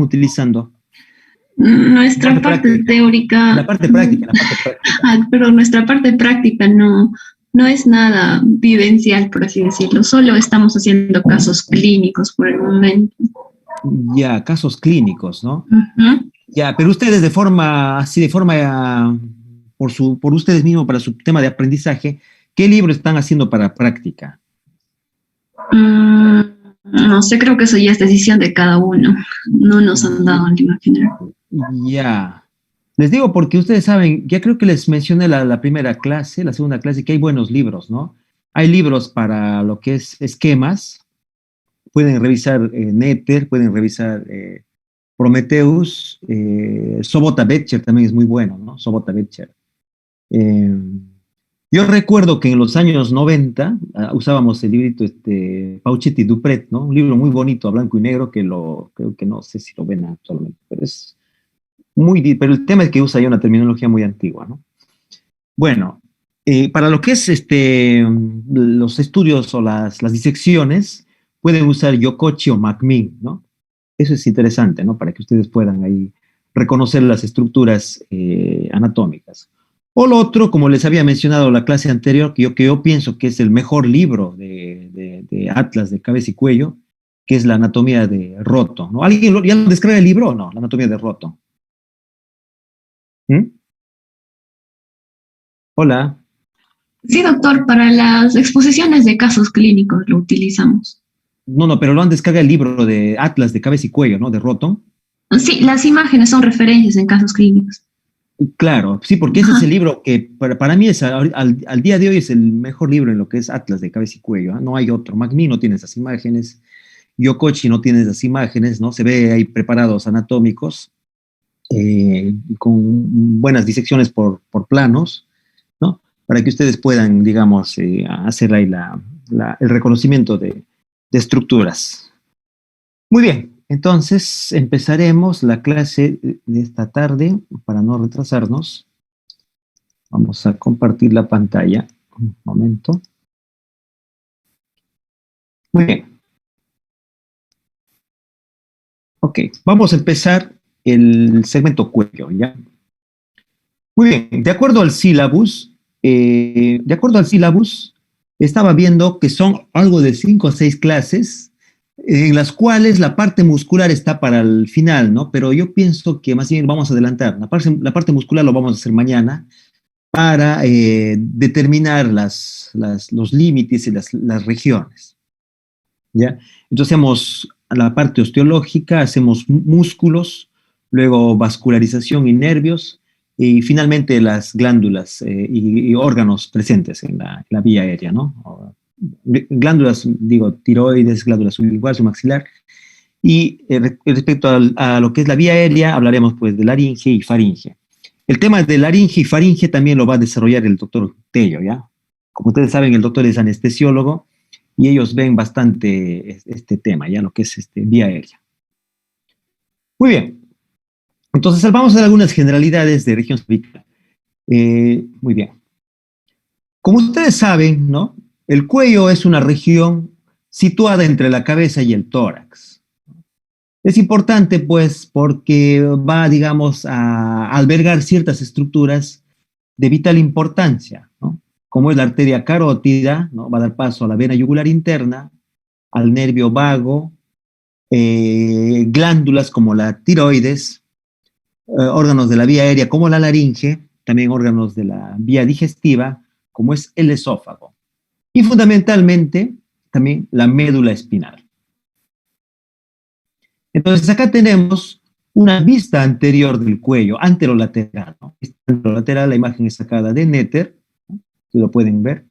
utilizando? Nuestra parte teórica, la parte práctica, la parte práctica. pero nuestra parte práctica no es nada vivencial, por así decirlo. Solo estamos haciendo casos clínicos por el momento. Ya, casos clínicos, ¿no? Uh-huh. Ya, pero ustedes por ustedes mismos, para su tema de aprendizaje, ¿qué libro están haciendo para práctica? No sé, creo que eso ya es decisión de cada uno. No nos han dado un libro general. Ya. Les digo porque ustedes saben, ya creo que les mencioné la primera clase, la segunda clase, que hay buenos libros, ¿no? Hay libros para lo que es esquemas, pueden revisar Nether, pueden revisar Prometheus, Sobota Betcher también es muy bueno, ¿no? Sobota Betcher. Yo recuerdo que en los años 90 usábamos el librito Pauchetti Dupret, ¿no? Un libro muy bonito, a blanco y negro, creo que no sé si lo ven actualmente, pero pero el tema es que usa ya una terminología muy antigua, ¿no? Bueno, para lo que es los estudios o las disecciones, pueden usar Yokochi o Macmillan, ¿no? Eso es interesante, ¿no? Para que ustedes puedan ahí reconocer las estructuras anatómicas. O lo otro, como les había mencionado en la clase anterior, que yo pienso que es el mejor libro de Atlas de cabeza y cuello, que es la anatomía de Roto, ¿no? ¿Alguien ya lo descarga el libro o no? La anatomía de Roto. ¿Mm? Hola. Sí, doctor, para las exposiciones de casos clínicos lo utilizamos. No, pero lo han descargado el libro de Atlas de cabeza y cuello, ¿no? De Roto. Sí, las imágenes son referencias en casos clínicos. Claro, sí, porque ese es Ajá. el libro que para mí al día de hoy es el mejor libro en lo que es Atlas de cabeza y cuello, ¿eh? No hay otro. Macmillan no tiene esas imágenes, Yokochi no tiene esas imágenes, ¿no? Se ve ahí preparados anatómicos, con buenas disecciones por planos, ¿no? Para que ustedes puedan, digamos, hacer ahí el reconocimiento de estructuras. Muy bien, entonces empezaremos la clase de esta tarde para no retrasarnos. Vamos a compartir la pantalla. Un momento. Muy bien. Ok, vamos a empezar el segmento cuello, ¿ya? Muy bien, de acuerdo al sílabus, estaba viendo que son algo de 5 o 6 clases en las cuales la parte muscular está para el final, ¿no? Pero yo pienso que más bien vamos a adelantar. La parte muscular lo vamos a hacer mañana para determinar los límites y las regiones, ¿ya? Entonces hacemos la parte osteológica, hacemos músculos, luego vascularización y nervios, y finalmente las glándulas y órganos presentes en la vía aérea, ¿no? Glándulas, digo, tiroides, glándulas sublingual, submaxilar, y respecto a lo que es la vía aérea, hablaremos pues de laringe y faringe. El tema de laringe y faringe también lo va a desarrollar el doctor Tello, ¿ya? Como ustedes saben, el doctor es anestesiólogo y ellos ven bastante este tema, ya lo que es vía aérea. Muy bien, entonces vamos a ver algunas generalidades de región cervical. Muy bien. Como ustedes saben, ¿no? El cuello es una región situada entre la cabeza y el tórax. Es importante, pues, porque va, digamos, a albergar ciertas estructuras de vital importancia, ¿no? Como es la arteria carótida, ¿no? Va a dar paso a la vena yugular interna, al nervio vago, glándulas como la tiroides, órganos de la vía aérea como la laringe, también órganos de la vía digestiva, como es el esófago. Y fundamentalmente, también la médula espinal. Entonces, acá tenemos una vista anterior del cuello, anterolateral, ¿no? Anterolateral, la imagen es sacada de Nether, ¿no? Lo pueden ver.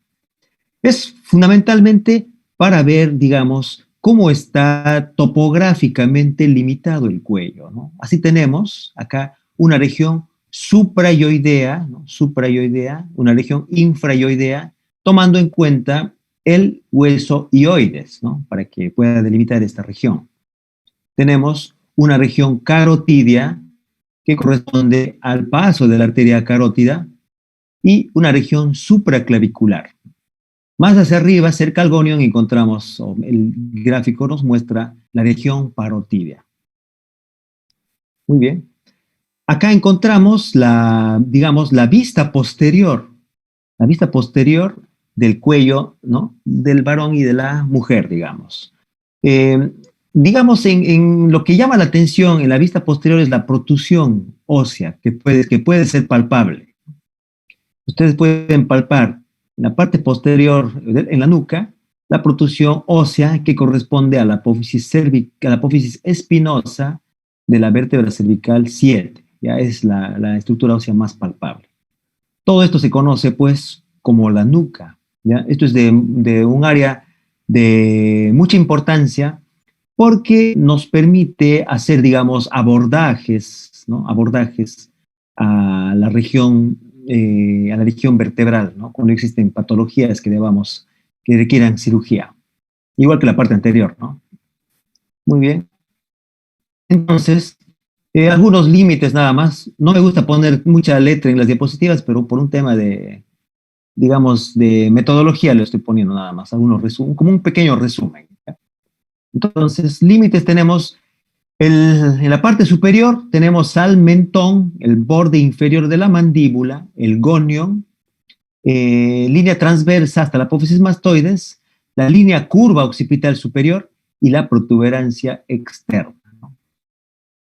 Es fundamentalmente para ver, digamos, cómo está topográficamente limitado el cuello, ¿no? Así tenemos acá una región suprayoidea, ¿no? Suprayoidea, una región infrayoidea, tomando en cuenta el hueso ioides, ¿no? Para que pueda delimitar esta región. Tenemos una región carotidia que corresponde al paso de la arteria carótida y una región supraclavicular. Más hacia arriba, cerca al gonion, encontramos, el gráfico nos muestra la región parotidia. Muy bien. Acá encontramos digamos, la vista posterior del cuello, ¿no? Del varón y de la mujer, digamos. Eh, digamos, en lo que llama la atención en la vista posterior es la protrusión ósea, que puede ser palpable. Ustedes pueden palpar en la parte posterior, en la nuca, la protrusión ósea que corresponde a la apófisis espinosa de la vértebra cervical 7. Ya es la estructura ósea más palpable. Todo esto se conoce, pues, como la nuca. ¿Ya? Esto es de un área de mucha importancia porque nos permite hacer, digamos, abordajes, ¿no? Abordajes a la región vertebral, ¿no? Cuando existen patologías que requieran cirugía, igual que la parte anterior, ¿no? Muy bien. Entonces, algunos límites nada más. No me gusta poner mucha letra en las diapositivas, pero por un tema digamos, de metodología le estoy poniendo nada más, como un pequeño resumen. ¿Ya? Entonces, límites tenemos, en la parte superior tenemos al mentón, el borde inferior de la mandíbula, el gonion, línea transversa hasta la apófisis mastoides, la línea curva occipital superior y la protuberancia externa.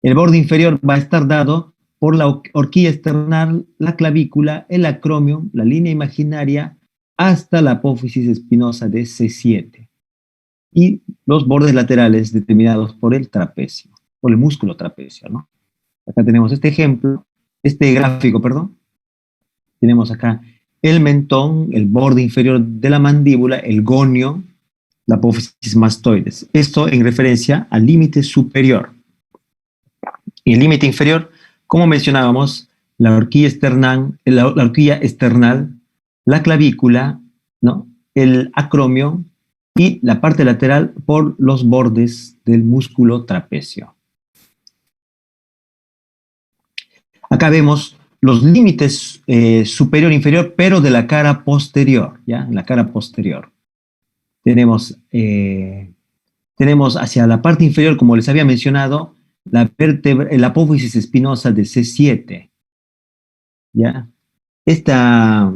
El borde inferior va a estar dado por la horquilla external, la clavícula, el acromion, la línea imaginaria, hasta la apófisis espinosa de C7. Y los bordes laterales determinados por el trapecio, por el músculo trapecio, ¿no? Acá tenemos este gráfico, perdón. Tenemos acá el mentón, el borde inferior de la mandíbula, el gonio, la apófisis mastoides. Esto en referencia al límite superior. Y el límite inferior, como mencionábamos, la horquilla external, la clavícula, ¿no? El acromio y la parte lateral por los bordes del músculo trapecio. Acá vemos los límites superior e inferior, pero de la cara posterior, ¿ya? La cara posterior. Tenemos hacia la parte inferior, como les había mencionado, la apófisis espinosa de C7, ¿ya? Esta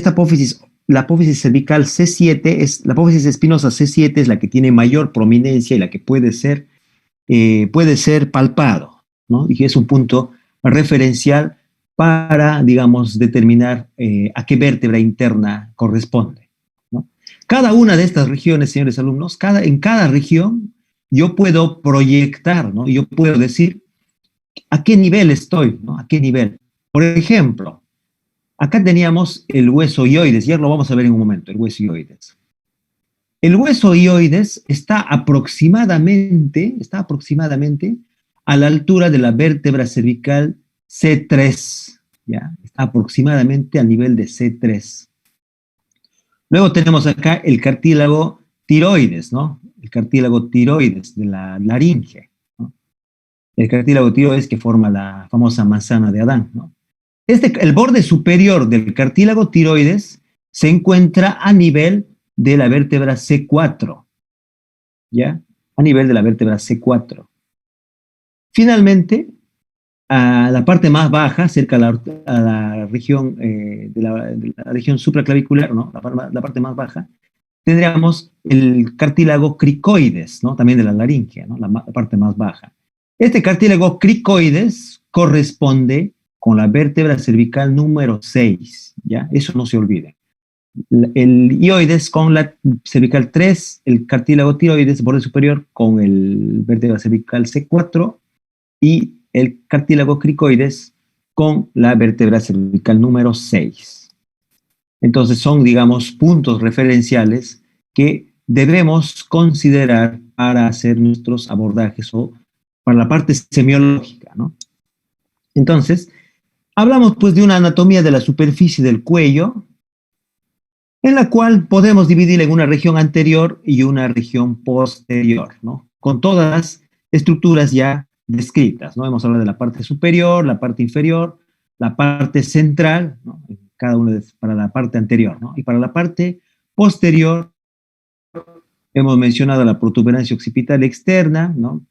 apófisis, la apófisis cervical C7, la apófisis espinosa C7 es la que tiene mayor prominencia y la que puede ser palpado, ¿no? Y es un punto referencial para, digamos, determinar a qué vértebra interna corresponde, ¿no? Cada una de estas regiones, señores alumnos, en cada región yo puedo proyectar, ¿no? Yo puedo decir a qué nivel estoy, ¿no? A qué nivel. Por ejemplo, acá teníamos el hueso ioides, ya lo vamos a ver en un momento, el hueso ioides. El hueso ioides está aproximadamente a la altura de la vértebra cervical C3, ¿ya? Está aproximadamente al nivel de C3. Luego tenemos acá el cartílago tiroides, ¿no? El cartílago tiroides de la laringe, ¿no? El cartílago tiroides que forma la famosa manzana de Adán, ¿no? El borde superior del cartílago tiroides se encuentra a nivel de la vértebra C4, ¿ya? A nivel de la vértebra C4. Finalmente, a la parte más baja, cerca a la región, de la región supraclavicular, ¿no? La parte más baja, tendríamos el cartílago cricoides, ¿no? También de la laringe, ¿no? La parte más baja. Este cartílago cricoides corresponde con la vértebra cervical número 6, ¿ya? Eso no se olvide. El ioides con la cervical 3, el cartílago tiroides, borde superior, con el vértebra cervical C4 y el cartílago cricoides con la vértebra cervical número 6. Entonces son, digamos, puntos referenciales que debemos considerar para hacer nuestros abordajes o para la parte semiológica, ¿no? Entonces, hablamos pues de una anatomía de la superficie del cuello, en la cual podemos dividir en una región anterior y una región posterior, ¿no? Con todas las estructuras ya descritas, ¿no? Hemos hablado de la parte superior, la parte inferior, la parte central, ¿no? Cada una para la parte anterior, ¿no? Y para la parte posterior hemos mencionado la protuberancia occipital externa, ¿no?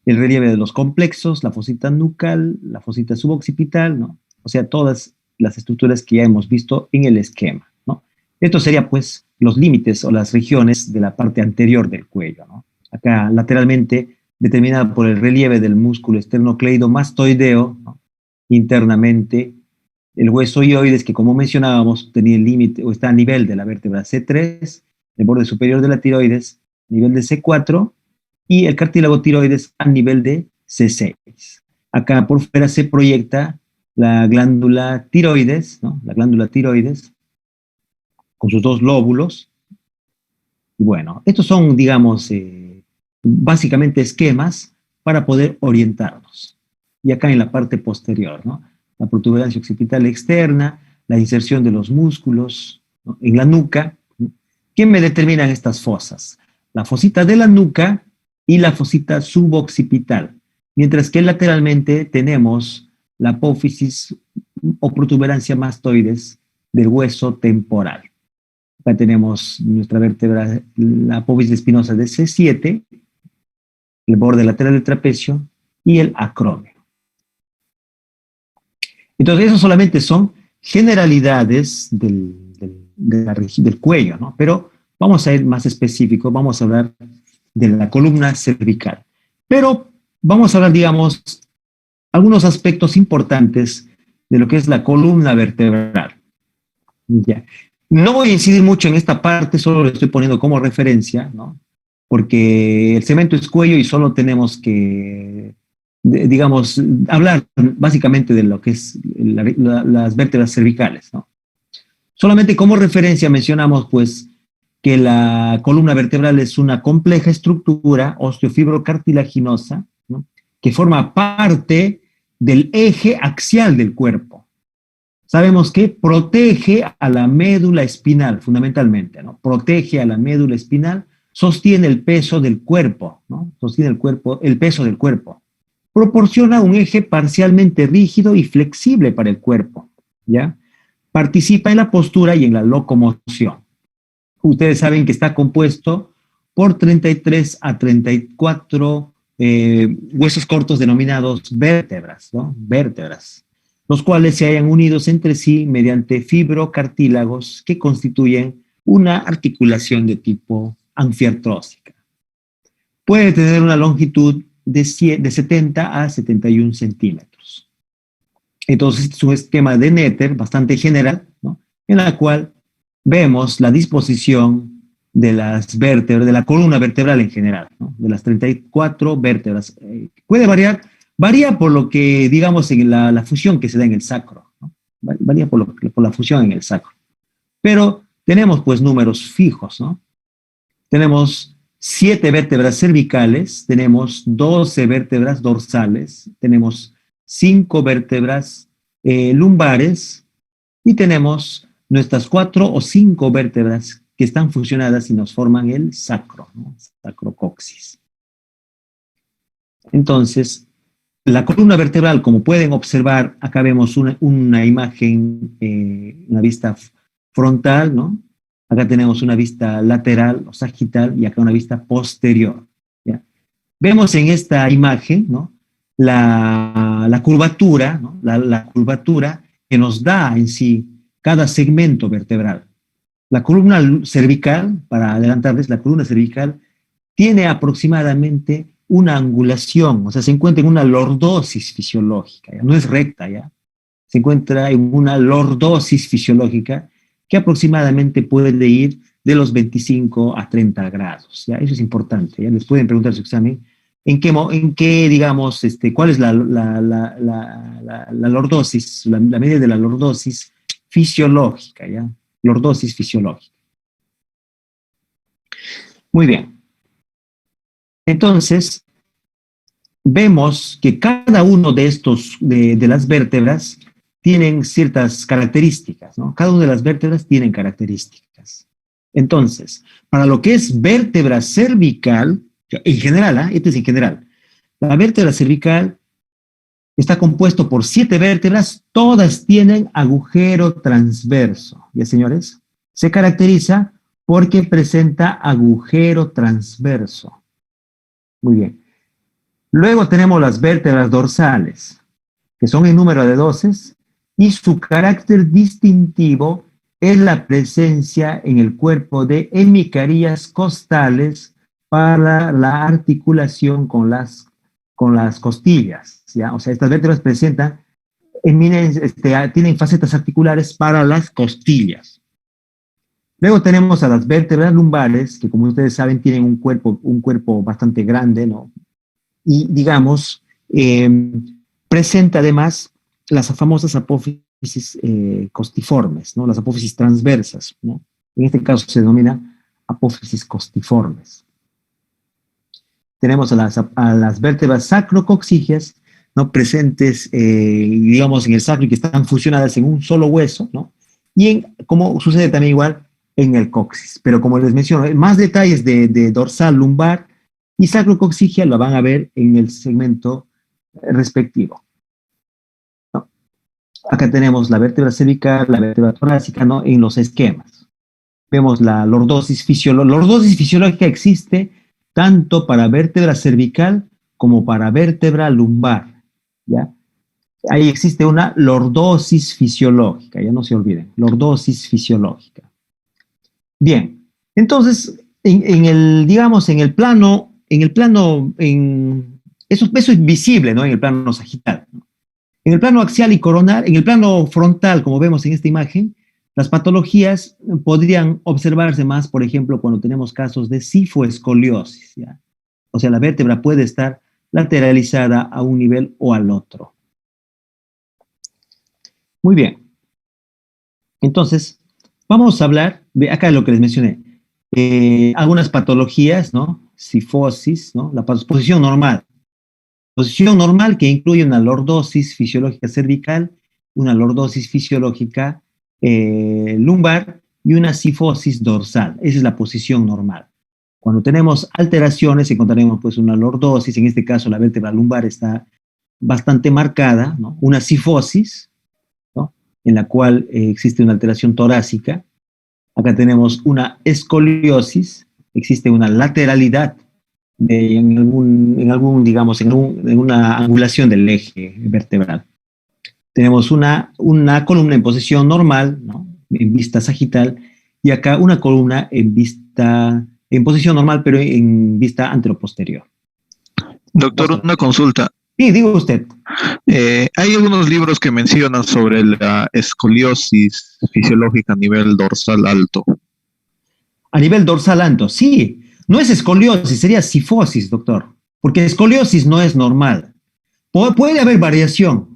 el relieve de los complexos, la fosita nucal, la fosita suboccipital, ¿no? O sea, todas las estructuras que ya hemos visto en el esquema, ¿no? Esto sería, pues, los límites o las regiones de la parte anterior del cuello, ¿no? Acá, lateralmente, determinada por el relieve del músculo esternocleidomastoideo, ¿no? Internamente, el hueso ioides, que como mencionábamos, tenía el límite o está a nivel de la vértebra C3, el borde superior de la tiroides, a nivel de C4, y el cartílago tiroides a nivel de C6. Acá por fuera se proyecta la glándula tiroides, ¿no? La glándula tiroides, con sus dos lóbulos. Y bueno, estos son, digamos, básicamente esquemas para poder orientarnos. Y acá en la parte posterior, ¿no? La protuberancia occipital externa, la inserción de los músculos, ¿no? En la nuca. ¿Qué me determinan estas fosas? La fosita de la nuca y la fosita suboccipital, mientras que lateralmente tenemos la apófisis o protuberancia mastoides del hueso temporal. Acá tenemos nuestra vértebra, la apófisis espinosa de C7, el borde lateral del trapecio y el acrómio. Entonces, eso solamente son generalidades del cuello, ¿no? Pero vamos a ir más específico, vamos a hablar de la columna cervical. Pero vamos a hablar, digamos, algunos aspectos importantes de lo que es la columna vertebral. Ya. No voy a incidir mucho en esta parte, solo lo estoy poniendo como referencia, ¿no? Porque el cemento es cuello y solo tenemos que, digamos, hablar básicamente de lo que es las vértebras cervicales, ¿no? Solamente como referencia mencionamos, pues, que la columna vertebral es una compleja estructura osteofibrocartilaginosa, ¿no? Que forma parte del eje axial del cuerpo. Sabemos que protege a la médula espinal, fundamentalmente, ¿no? Protege a la médula espinal, sostiene el peso del cuerpo, ¿no? Sostiene el peso del cuerpo. Proporciona un eje parcialmente rígido y flexible para el cuerpo, ¿ya? Participa en la postura y en la locomoción. Ustedes saben que está compuesto por 33 a 34 huesos cortos denominados vértebras, ¿no? Vértebras, los cuales se hallan unidos entre sí mediante fibrocartílagos que constituyen una articulación de tipo anfiartrósica. Puede tener una longitud de 70 a 71 centímetros. Entonces, es un esquema de Netter bastante general, ¿no? En la cual vemos la disposición de las vértebras, de la columna vertebral en general, ¿no? De las 34 vértebras. Puede variar, varía por lo que, digamos, en la fusión que se da en el sacro, ¿no? Varía por la fusión en el sacro. Pero tenemos, pues, números fijos, ¿no? Tenemos 7 vértebras cervicales, tenemos 12 vértebras dorsales, tenemos 5 vértebras lumbares y tenemos nuestras 4 o 5 vértebras que están fusionadas y nos forman el sacro, ¿no? Sacrocoxis. Entonces, la columna vertebral, como pueden observar, acá vemos una imagen, una vista frontal, ¿no? Acá tenemos una vista lateral o sagital y acá una vista posterior, ¿ya? Vemos en esta imagen, ¿no? La curvatura, ¿no? La curvatura que nos da en sí cada segmento vertebral. La columna cervical, para adelantarles, la columna cervical tiene aproximadamente una angulación, o sea, se encuentra en una lordosis fisiológica, ¿ya? No es recta, ¿ya? Se encuentra en una lordosis fisiológica que aproximadamente puede ir de los 25 a 30 grados, ¿ya? Eso es importante, ¿ya? Les pueden preguntar en su examen en qué digamos, cuál es la lordosis, la medida de la lordosis fisiológica, ¿ya? Lordosis fisiológica. Muy bien. Entonces, vemos que cada uno de estos, de las vértebras, tienen ciertas características, ¿no? Cada una de las vértebras tienen características. Entonces, para lo que es vértebra cervical, en general, ¿eh? Esto es en general, la vértebra cervical está compuesto por 7 vértebras, todas tienen agujero transverso, ¿ya, señores? Se caracteriza porque presenta agujero transverso. Muy bien. Luego tenemos las vértebras dorsales, que son en número de 12, y su carácter distintivo es la presencia en el cuerpo de hemicarías costales para la articulación con las costillas, ¿ya? O sea, estas vértebras presentan, tienen facetas articulares para las costillas. Luego tenemos a las vértebras lumbares, que como ustedes saben tienen un cuerpo bastante grande, ¿no? Y digamos, presenta además las famosas apófisis costiformes, ¿no? Las apófisis transversas, ¿no? En este caso se denomina apófisis costiformes. Tenemos a las vértebras sacrocoxígeas, ¿no? Presentes, digamos, en el sacro y que están fusionadas en un solo hueso, ¿no? Y como sucede también igual en el coxis. Pero como les menciono, más detalles de dorsal, lumbar y sacrocoxigia lo van a ver en el segmento respectivo, ¿no? Acá tenemos la vértebra cervical, la vértebra torácica, ¿no? En los esquemas. Vemos la lordosis fisiológica. La lordosis fisiológica existe tanto para vértebra cervical como para vértebra lumbar, ¿ya? Ahí existe una lordosis fisiológica, ya no se olviden, lordosis fisiológica. Bien, entonces, digamos, eso es visible, ¿no? En el plano sagital, ¿no? En el plano axial y coronar, en el plano frontal, como vemos en esta imagen, las patologías podrían observarse más, por ejemplo, cuando tenemos casos de cifoescoliosis, ¿ya? O sea, la vértebra puede estar lateralizada a un nivel o al otro. Muy bien. Entonces, vamos a hablar de acá lo que les mencioné. Algunas patologías, ¿no? Cifosis, ¿no? La posición normal. Posición normal que incluye una lordosis fisiológica cervical, una lordosis fisiológica lumbar y una cifosis dorsal. Esa es la posición normal. Cuando tenemos alteraciones, encontraremos pues una lordosis, en este caso la vértebra lumbar está bastante marcada, ¿no? Una cifosis, ¿no? En la cual existe una alteración torácica. Acá tenemos una escoliosis, existe una lateralidad digamos, en una angulación del eje vertebral. Tenemos una columna en posición normal, ¿no? En vista sagital, y acá una columna en posición normal, pero en vista anteroposterior. Doctor, una consulta. Sí, digo usted. Hay algunos libros que mencionan sobre la escoliosis fisiológica a nivel dorsal alto. A nivel dorsal alto, sí. No es escoliosis, sería cifosis, doctor. Porque escoliosis no es normal. Puede haber variación,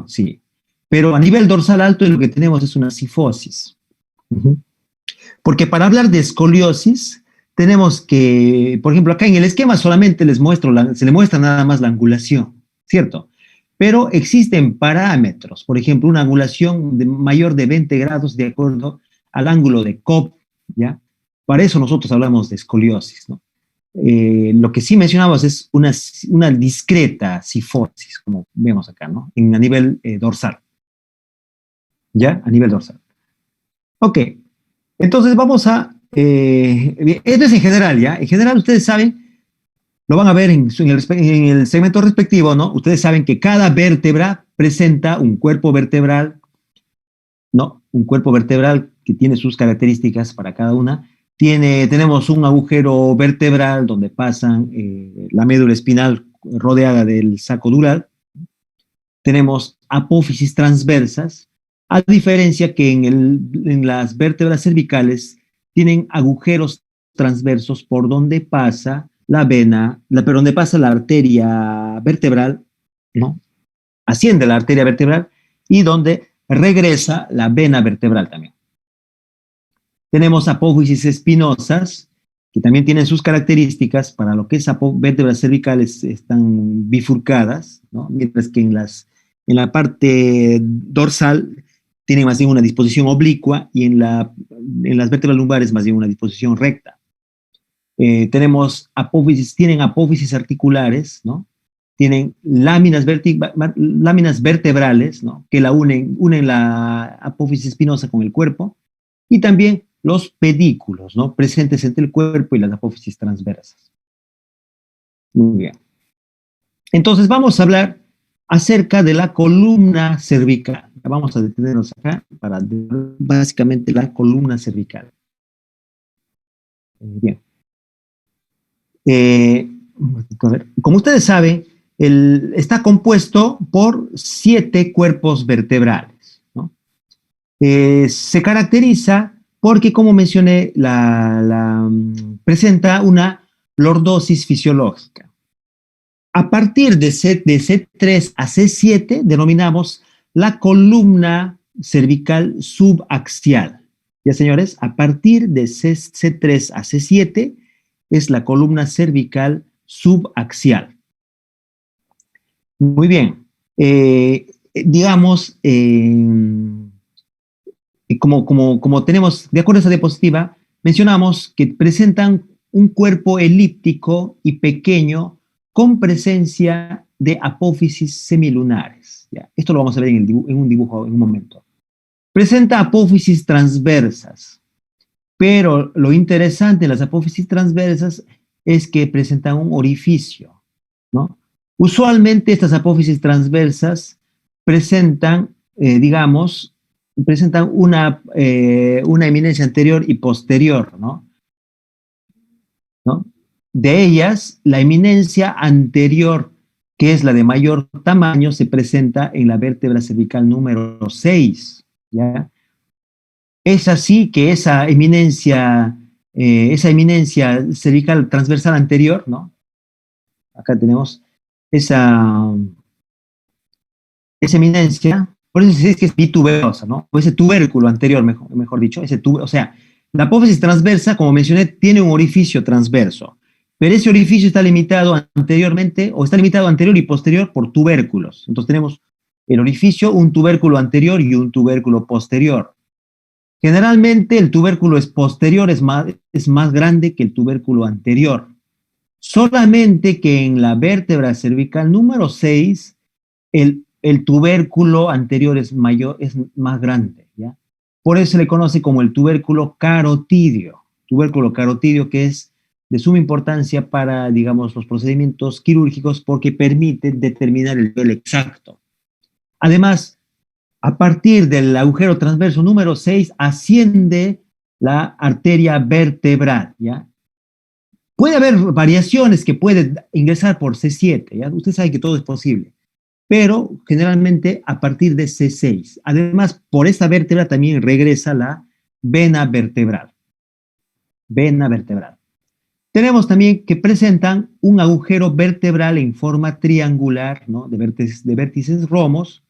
sí. Pero a nivel dorsal alto lo que tenemos es una cifosis. Porque para hablar de escoliosis, tenemos que, por ejemplo, acá en el esquema solamente se le muestra nada más la angulación, ¿cierto? Pero existen parámetros, por ejemplo, una angulación mayor de 20 grados de acuerdo al ángulo de Cobb, ¿ya? Para eso nosotros hablamos de escoliosis, ¿no? Lo que sí mencionamos es una discreta cifosis, como vemos acá, ¿no? A nivel dorsal. ¿Ya? A nivel dorsal. Ok. Entonces vamos esto es en general, ¿ya? En general ustedes saben, lo van a ver en el segmento respectivo, ¿no? Ustedes saben que cada vértebra presenta un cuerpo vertebral, ¿no? Un cuerpo vertebral que tiene sus características para cada una. Tenemos un agujero vertebral donde pasan la médula espinal rodeada del saco dural. Tenemos apófisis transversas, a diferencia que en las vértebras cervicales tienen agujeros transversos por donde pasa la vena, por donde pasa la arteria vertebral, ¿no? Asciende la arteria vertebral y donde regresa la vena vertebral también. Tenemos apófisis espinosas, que también tienen sus características. Para lo que es vértebras cervicales están bifurcadas, ¿no? Mientras que en la parte dorsal tienen más bien una disposición oblicua y en las vértebras lumbares más bien una disposición recta. Tienen apófisis articulares, ¿no? Tienen láminas vertebrales, ¿no? Que unen la apófisis espinosa con el cuerpo, y también los pedículos, ¿no? Presentes entre el cuerpo y las apófisis transversas. Muy bien. Entonces vamos a hablar acerca de la columna cervical. Vamos a detenernos acá para básicamente la columna cervical. Bien. A ver, como ustedes saben, está compuesto por 7 cuerpos vertebrales, ¿no? Se caracteriza porque, como mencioné, presenta una lordosis fisiológica. A partir de C3 a C7 denominamos la columna cervical subaxial. Ya, señores, a partir de C3 a C7 es la columna cervical subaxial. Muy bien. Digamos, como tenemos, de acuerdo a esa diapositiva, mencionamos que presentan un cuerpo elíptico y pequeño con presencia de apófisis semilunares. ¿Ya? Esto lo vamos a ver en un dibujo en un momento. Presenta apófisis transversas, pero lo interesante de las apófisis transversas es que presentan un orificio, ¿no? Usualmente estas apófisis transversas presentan, presentan una eminencia anterior y posterior, ¿no? De ellas, la eminencia anterior, que es la de mayor tamaño, se presenta en la vértebra cervical número 6, ¿ya? Es así que esa eminencia cervical transversal anterior, ¿no? Acá tenemos esa eminencia, por eso se dice que es bituberosa, ¿no? O ese tubérculo anterior, mejor dicho, o sea, la apófisis transversa, como mencioné, tiene un orificio transverso, pero ese orificio está limitado anteriormente, o está limitado anterior y posterior por tubérculos. Entonces tenemos el orificio, un tubérculo anterior y un tubérculo posterior. Generalmente el tubérculo posterior es más grande que el tubérculo anterior. Solamente que en la vértebra cervical número 6, el tubérculo anterior es más grande, ¿ya? Por eso se le conoce como el tubérculo carotidio que es de suma importancia para, digamos, los procedimientos quirúrgicos porque permite determinar el nivel exacto. Además, a partir del agujero transverso número 6 asciende la arteria vertebral, ¿ya? Puede haber variaciones que pueden ingresar por C7, ¿ya? Usted sabe que todo es posible, pero generalmente a partir de C6. Además, por esta vértebra también regresa la vena vertebral. Vena vertebral. Tenemos también que presentan un agujero vertebral en forma triangular, ¿no? de vértices romos,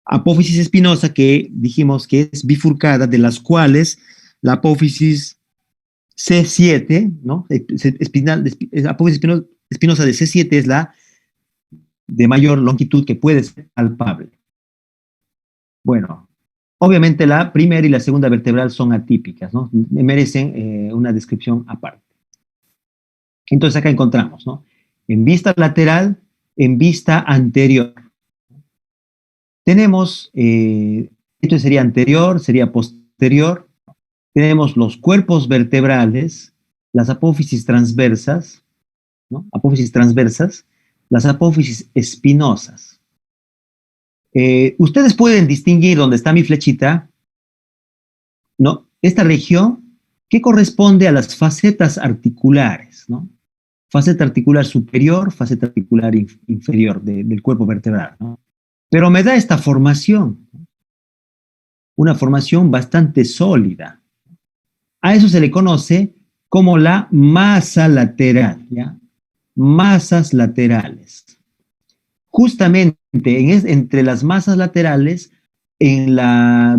apófisis espinosa que dijimos que es bifurcada, de las cuales la apófisis C7, ¿no? Apófisis espinosa de C7 es la de mayor longitud que puede ser palpable. Bueno, obviamente la primera y la segunda vertebral son atípicas, ¿no? Merecen una descripción aparte. Entonces acá encontramos, ¿no? En vista lateral, en vista anterior. Tenemos, esto sería anterior, sería posterior. Tenemos los cuerpos vertebrales, las apófisis transversas, ¿no? Apófisis transversas, las apófisis espinosas. Ustedes pueden distinguir donde está mi flechita, ¿no? Esta región que corresponde a las facetas articulares, ¿no? Faceta articular superior, faceta articular inferior del cuerpo vertebral, ¿no? Pero me da esta formación, ¿no? Una formación bastante sólida. A eso se le conoce como la masa lateral, ¿ya? Masas laterales. Justamente entre las masas laterales, en la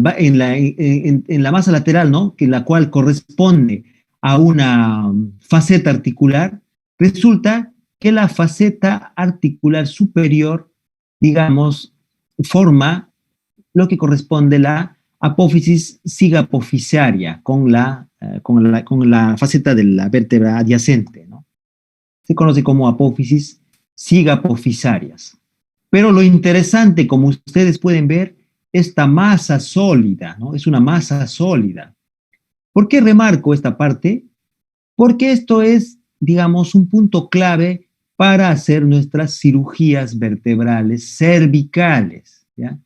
masa lateral, ¿no? Que la cual corresponde a una faceta articular, resulta que la faceta articular superior, digamos, forma lo que corresponde a la apófisis sigapofisaria con la faceta de la vértebra adyacente, ¿no? Se conoce como apófisis sigapofisarias. Pero lo interesante, como ustedes pueden ver, esta masa sólida, ¿no? Es una masa sólida. ¿Por qué remarco esta parte? Porque esto es, digamos, un punto clave para hacer nuestras cirugías vertebrales cervicales, ¿ya?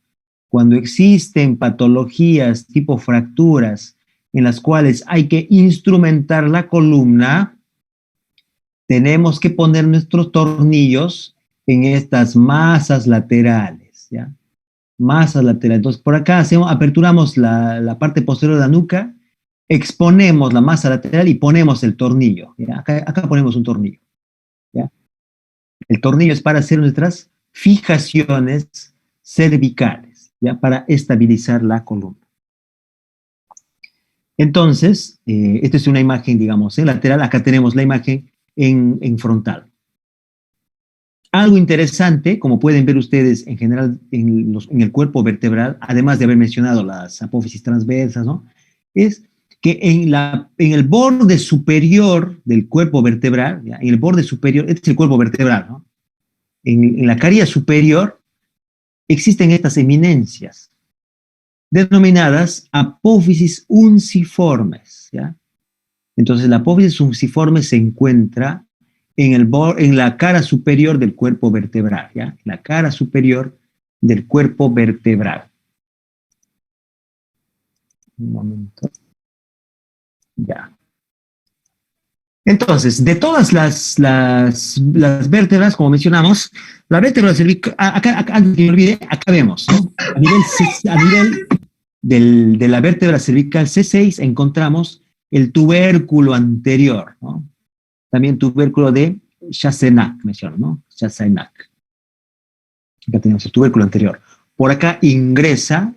Cuando existen patologías tipo fracturas en las cuales hay que instrumentar la columna, tenemos que poner nuestros tornillos en estas masas laterales, ¿ya? Masas laterales. Entonces, por acá aperturamos la parte posterior de la nuca, exponemos la masa lateral y ponemos el tornillo, ¿ya? Acá ponemos un tornillo, ¿ya? El tornillo es para hacer nuestras fijaciones cervicales, ¿ya? Para estabilizar la columna. Entonces, esta es una imagen, digamos, en lateral. Acá tenemos la imagen en frontal. Algo interesante, como pueden ver ustedes en general en el cuerpo vertebral, además de haber mencionado las apófisis transversas, ¿no? Es que en el borde superior del cuerpo vertebral, ¿ya? En el borde superior, este es el cuerpo vertebral, ¿no? En la caría superior existen estas eminencias, denominadas apófisis unciformes, ¿ya? Entonces, la apófisis unciforme se encuentra en la cara superior del cuerpo vertebral, ¿ya? La cara superior del cuerpo vertebral. Un momento. Ya. Entonces, de todas las vértebras, como mencionamos, la vértebra cervical, acá, antes que me olvide, acá vemos, ¿no? A nivel de la vértebra cervical C6 encontramos el tubérculo anterior, ¿no? También tubérculo de Chassenac, menciono, ¿no? Chassenac. Acá tenemos el tubérculo anterior. Por acá ingresa,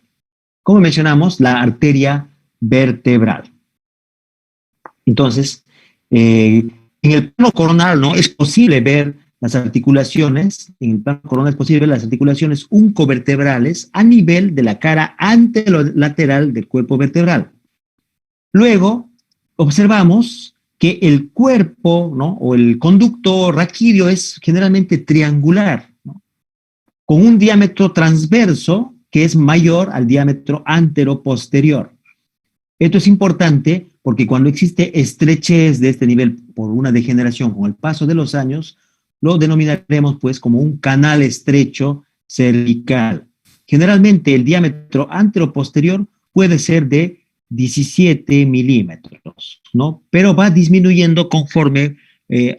como mencionamos, la arteria vertebral. Entonces, en el plano coronal, ¿no? Es posible ver las articulaciones, en el plano coronal es posible ver las articulaciones uncovertebrales a nivel de la cara anterolateral del cuerpo vertebral. Luego, observamos que el cuerpo, ¿no? O el conducto raquídeo es generalmente triangular, ¿no? Con un diámetro transverso que es mayor al diámetro antero-posterior. Esto es importante porque cuando existe estrechez de este nivel por una degeneración con el paso de los años, lo denominaremos pues como un canal estrecho cervical. Generalmente el diámetro antero-posterior puede ser de 17 milímetros, ¿no? Pero va disminuyendo conforme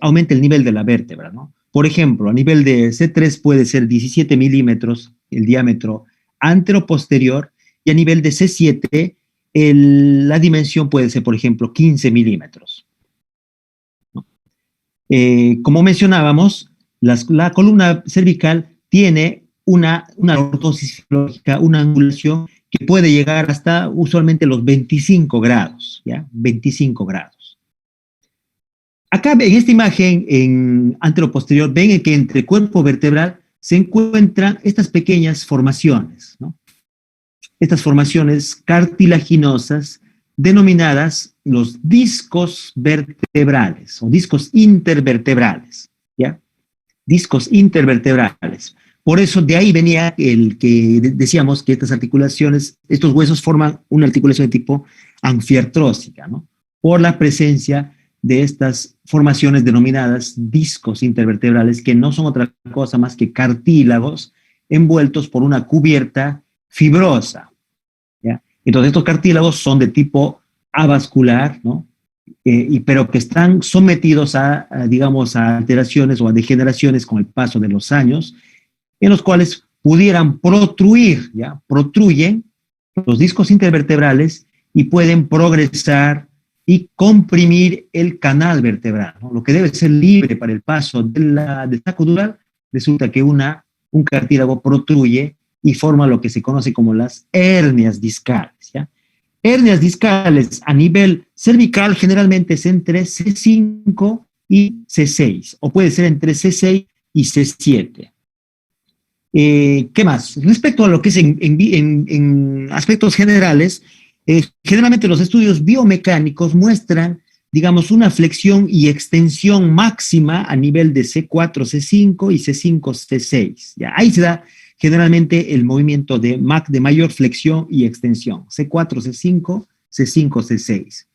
aumenta el nivel de la vértebra, ¿no? Por ejemplo, a nivel de C3 puede ser 17 milímetros el diámetro antero-posterior y a nivel de C7 la dimensión puede ser, por ejemplo, 15 milímetros. ¿No? Como mencionábamos, la columna cervical tiene una lordosis fisiológica, una angulación que puede llegar hasta usualmente los 25 grados, ¿ya? 25 grados. Acá en esta imagen, en anteroposterior, ven que entre cuerpo vertebral se encuentran estas pequeñas formaciones, ¿no? Estas formaciones cartilaginosas denominadas los discos vertebrales o discos intervertebrales, ¿ya? Discos intervertebrales. Por eso de ahí venía el que decíamos que estas articulaciones, estos huesos forman una articulación de tipo anfiartrósica, ¿no? Por la presencia de estas formaciones denominadas discos intervertebrales, que no son otra cosa más que cartílagos envueltos por una cubierta fibrosa, ¿ya? Entonces estos cartílagos son de tipo avascular, ¿no? Pero que están sometidos digamos, a alteraciones o a degeneraciones con el paso de los años, en los cuales pudieran protruir, ¿ya? Protruyen los discos intervertebrales y pueden progresar y comprimir el canal vertebral, ¿no? Lo que debe ser libre para el paso del saco dural, resulta que un cartílago protruye y forma lo que se conoce como las hernias discales, ¿ya? Hernias discales a nivel cervical generalmente es entre C5 y C6, o puede ser entre C6 y C7. ¿Qué más? Respecto a lo que es en aspectos generales, generalmente los estudios biomecánicos muestran, digamos, una flexión y extensión máxima a nivel de C4, C5 y C5, C6. ¿Ya? Ahí se da generalmente el movimiento de mayor flexión y extensión, C4, C5, C5, C6.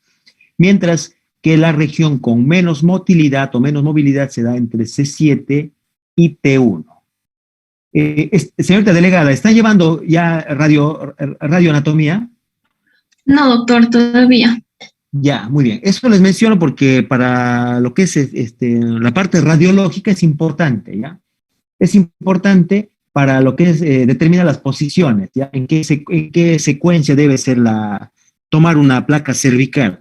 Mientras que la región con menos motilidad o menos movilidad se da entre C7 y T1. Señorita delegada, ¿está llevando ya radioanatomía? No, doctor, todavía. Ya, muy bien. Eso les menciono porque para lo que es la parte radiológica es importante, ¿ya? Es importante para lo que es determinar las posiciones, ¿ya? En qué secuencia debe ser tomar una placa cervical.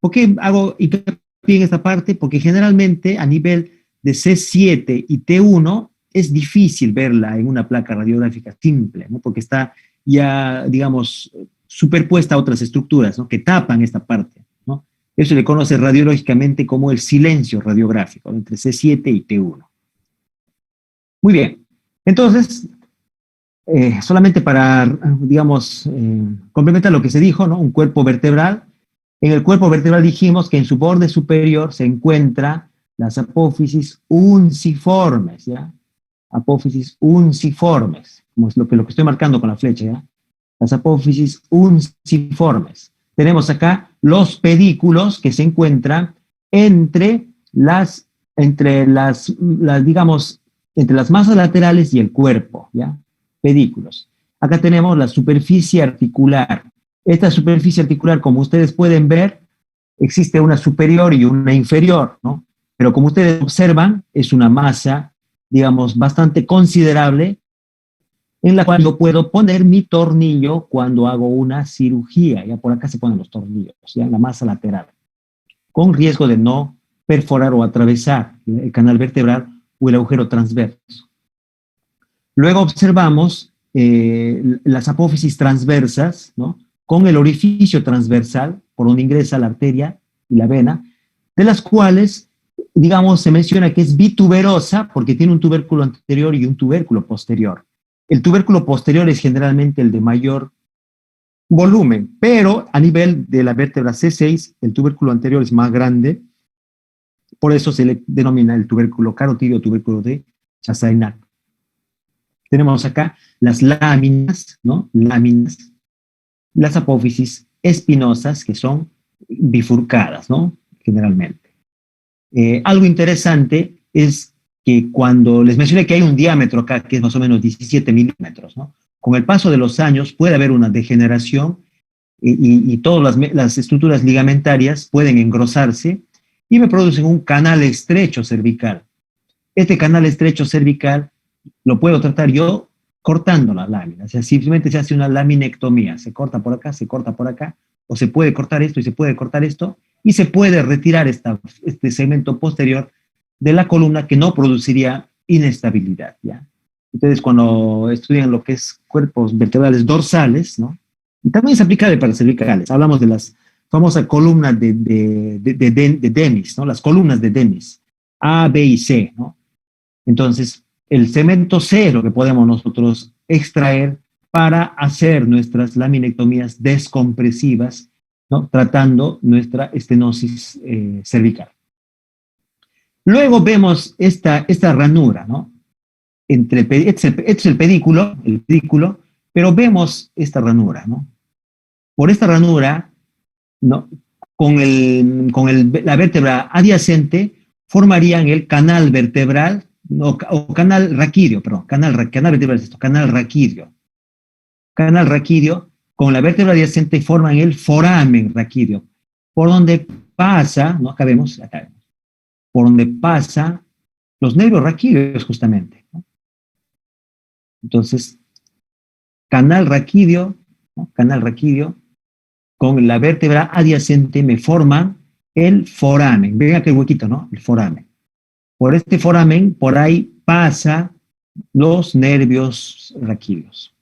¿Por qué hago hincapié en esta parte? Porque generalmente a nivel de C7 y T1 es difícil verla en una placa radiográfica simple, ¿no? Porque está ya, digamos, superpuesta a otras estructuras, ¿no? Que tapan esta parte, ¿no? Eso se le conoce radiológicamente como el silencio radiográfico, ¿no? Entre C7 y T1. Muy bien. Entonces, solamente para, digamos, complementar lo que se dijo, ¿no? Un cuerpo vertebral. En el cuerpo vertebral dijimos que en su borde superior se encuentran las apófisis unciformes, ¿ya? Apófisis unciformes, como es lo que estoy marcando con la flecha, ¿ya? Las apófisis unciformes. Tenemos acá los pedículos que se encuentran entre digamos, entre las masas laterales y el cuerpo, ¿ya? Pedículos. Acá tenemos la superficie articular. Esta superficie articular, como ustedes pueden ver, existe una superior y una inferior, ¿no? Pero como ustedes observan, es una masa, digamos, bastante considerable, en la cual yo puedo poner mi tornillo cuando hago una cirugía. Ya por acá se ponen los tornillos, ya en la masa lateral, con riesgo de no perforar o atravesar el canal vertebral o el agujero transverso. Luego observamos las apófisis transversas, ¿no? Con el orificio transversal, por donde ingresa la arteria y la vena, de las cuales, digamos, se menciona que es bituberosa porque tiene un tubérculo anterior y un tubérculo posterior. El tubérculo posterior es generalmente el de mayor volumen, pero a nivel de la vértebra C6, el tubérculo anterior es más grande, por eso se le denomina el tubérculo carotidio o tubérculo de Chassaignac. Tenemos acá las láminas, ¿no? Láminas, las apófisis espinosas, que son bifurcadas, ¿no? Generalmente. Algo interesante es que cuando les mencioné que hay un diámetro acá, que es más o menos 17 milímetros, ¿no? Con el paso de los años puede haber una degeneración y todas las estructuras ligamentarias pueden engrosarse y me producen un canal estrecho cervical. Este canal estrecho cervical lo puedo tratar yo cortando la lámina. O sea, simplemente se hace una laminectomía. Se corta por acá, se corta por acá, o se puede cortar esto y se puede cortar esto, y se puede retirar este segmento posterior de la columna que no produciría inestabilidad, ¿ya? Ustedes cuando estudian lo que es cuerpos vertebrales dorsales, ¿no? Y también es aplicable para cervicales. Hablamos de las famosas columnas de Dennis, ¿no? Las columnas de Dennis, A, B y C, ¿no? Entonces, el segmento C lo que podemos nosotros extraer para hacer nuestras laminectomías descompresivas, ¿no? Tratando nuestra estenosis cervical. Luego vemos esta ranura, ¿no? Este es el pedículo, pero vemos esta ranura, ¿no? Por esta ranura, ¿no? Con la vértebra adyacente formarían el canal vertebral, o canal raquídeo, perdón, canal vertebral es esto, canal raquídeo. Canal raquídeo, con la vértebra adyacente forman el foramen raquídeo, por donde pasa, ¿no? Acá vemos, por donde pasa los nervios raquídeos justamente, ¿no? Entonces, canal raquídeo, ¿no? Canal raquídeo, con la vértebra adyacente me forman el foramen. Ven aquel huequito, ¿no? El foramen. Por este foramen, por ahí pasa los nervios raquídeos.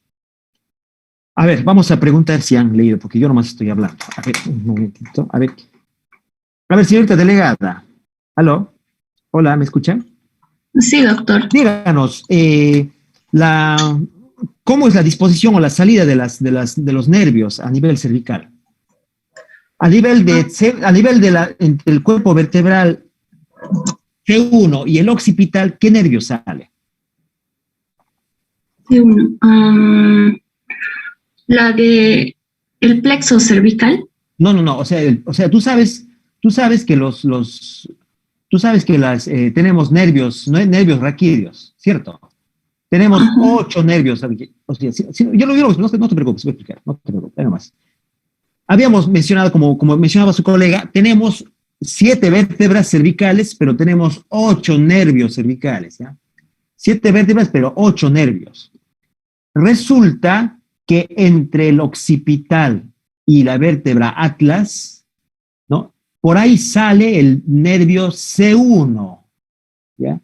A ver, vamos a preguntar si han leído, porque yo nomás estoy hablando. A ver, un momentito. A ver, señorita delegada. ¿Aló? Hola, ¿me escuchan? Sí, doctor. Díganos, ¿cómo es la disposición o la salida de los nervios a nivel cervical? A nivel entre el cuerpo vertebral G1 y el occipital, ¿qué nervio sale? G1. La de el plexo cervical. No. O sea, tú sabes tú sabes que tenemos nervios raquídeos, ¿cierto? Tenemos Ajá. 8 nervios. O sea, no te preocupes, voy a explicar, no te preocupes, nada más. Habíamos mencionado, como mencionaba su colega, tenemos 7 vértebras cervicales, pero tenemos 8 nervios cervicales, ¿ya? 7 vértebras, pero 8 nervios. Resulta que entre el occipital y la vértebra atlas, ¿no? Por ahí sale el nervio C1, ¿ya?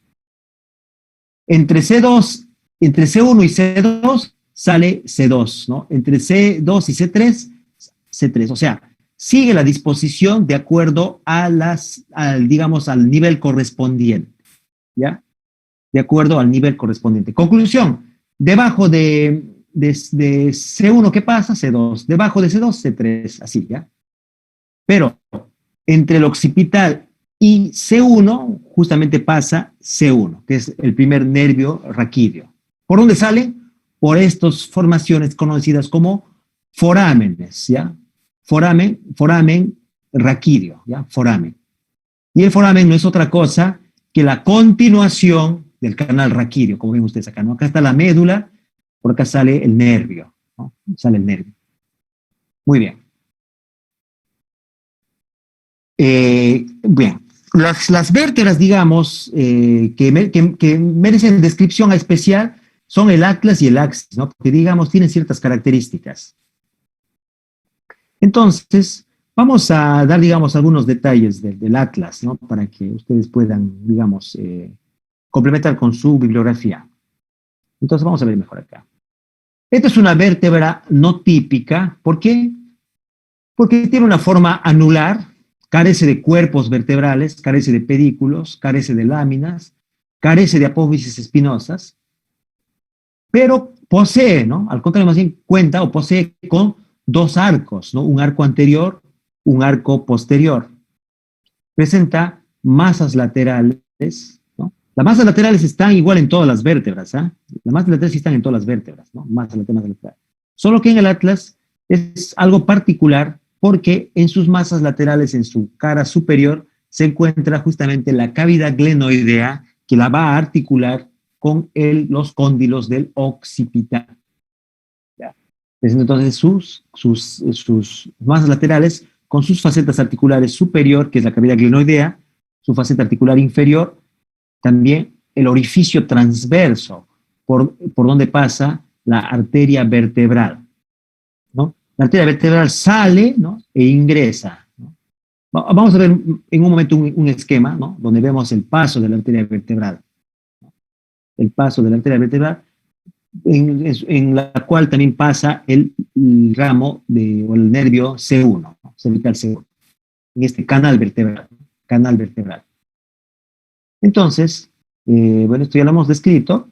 Entre C1 y C2 sale C2, ¿no? Entre C2 y C3. O sea, sigue la disposición de acuerdo digamos, al nivel correspondiente, ¿ya? De acuerdo al nivel correspondiente. Conclusión, debajo de C1, ¿qué pasa? C2. Debajo de C2, C3, así, ¿ya? Pero entre el occipital y C1, justamente pasa C1, que es el primer nervio raquídeo. ¿Por dónde sale? Por estas formaciones conocidas como forámenes, ¿ya? Foramen raquídeo, ¿ya? Foramen. Y el foramen no es otra cosa que la continuación del canal raquídeo, como ven ustedes acá, ¿no? Acá está la médula, por acá sale el nervio, ¿no? Sale el nervio. Muy bien. Bien, las vértebras, digamos, que merecen descripción especial son el atlas y el axis, ¿no? Porque, digamos, tienen ciertas características. Entonces, vamos a dar, digamos, algunos detalles del atlas, ¿no? Para que ustedes puedan, digamos, complementar con su bibliografía. Entonces, vamos a ver mejor acá. Esta es una vértebra no típica. ¿Por qué? Porque tiene una forma anular, carece de cuerpos vertebrales, carece de pedículos, carece de láminas, carece de apófisis espinosas, pero posee, ¿no? Al contrario, más bien cuenta o posee con 2 arcos, ¿no? Un arco anterior, un arco posterior. Presenta masas laterales, ¿no? Las masas laterales están igual en todas las vértebras, ¿ah? Las masas laterales sí están en todas las vértebras, ¿no? Masas laterales. Solo que en el atlas es algo particular porque en sus masas laterales, en su cara superior, se encuentra justamente la cavidad glenoidea que la va a articular con los cóndilos del occipital. ¿Ya? Entonces sus masas laterales con sus facetas articulares superior, que es la cavidad glenoidea, su faceta articular inferior, también el orificio transverso por donde pasa la arteria vertebral, ¿no? La arteria vertebral sale, ¿no? E ingresa, ¿no? Vamos a ver en un momento un esquema, ¿no? Donde vemos el paso de la arteria vertebral, ¿no? El paso de la arteria vertebral, en la cual también pasa el ramo o el nervio C1, ¿no? Cervical C1, en este canal vertebral. Entonces, bueno, esto ya lo hemos descrito.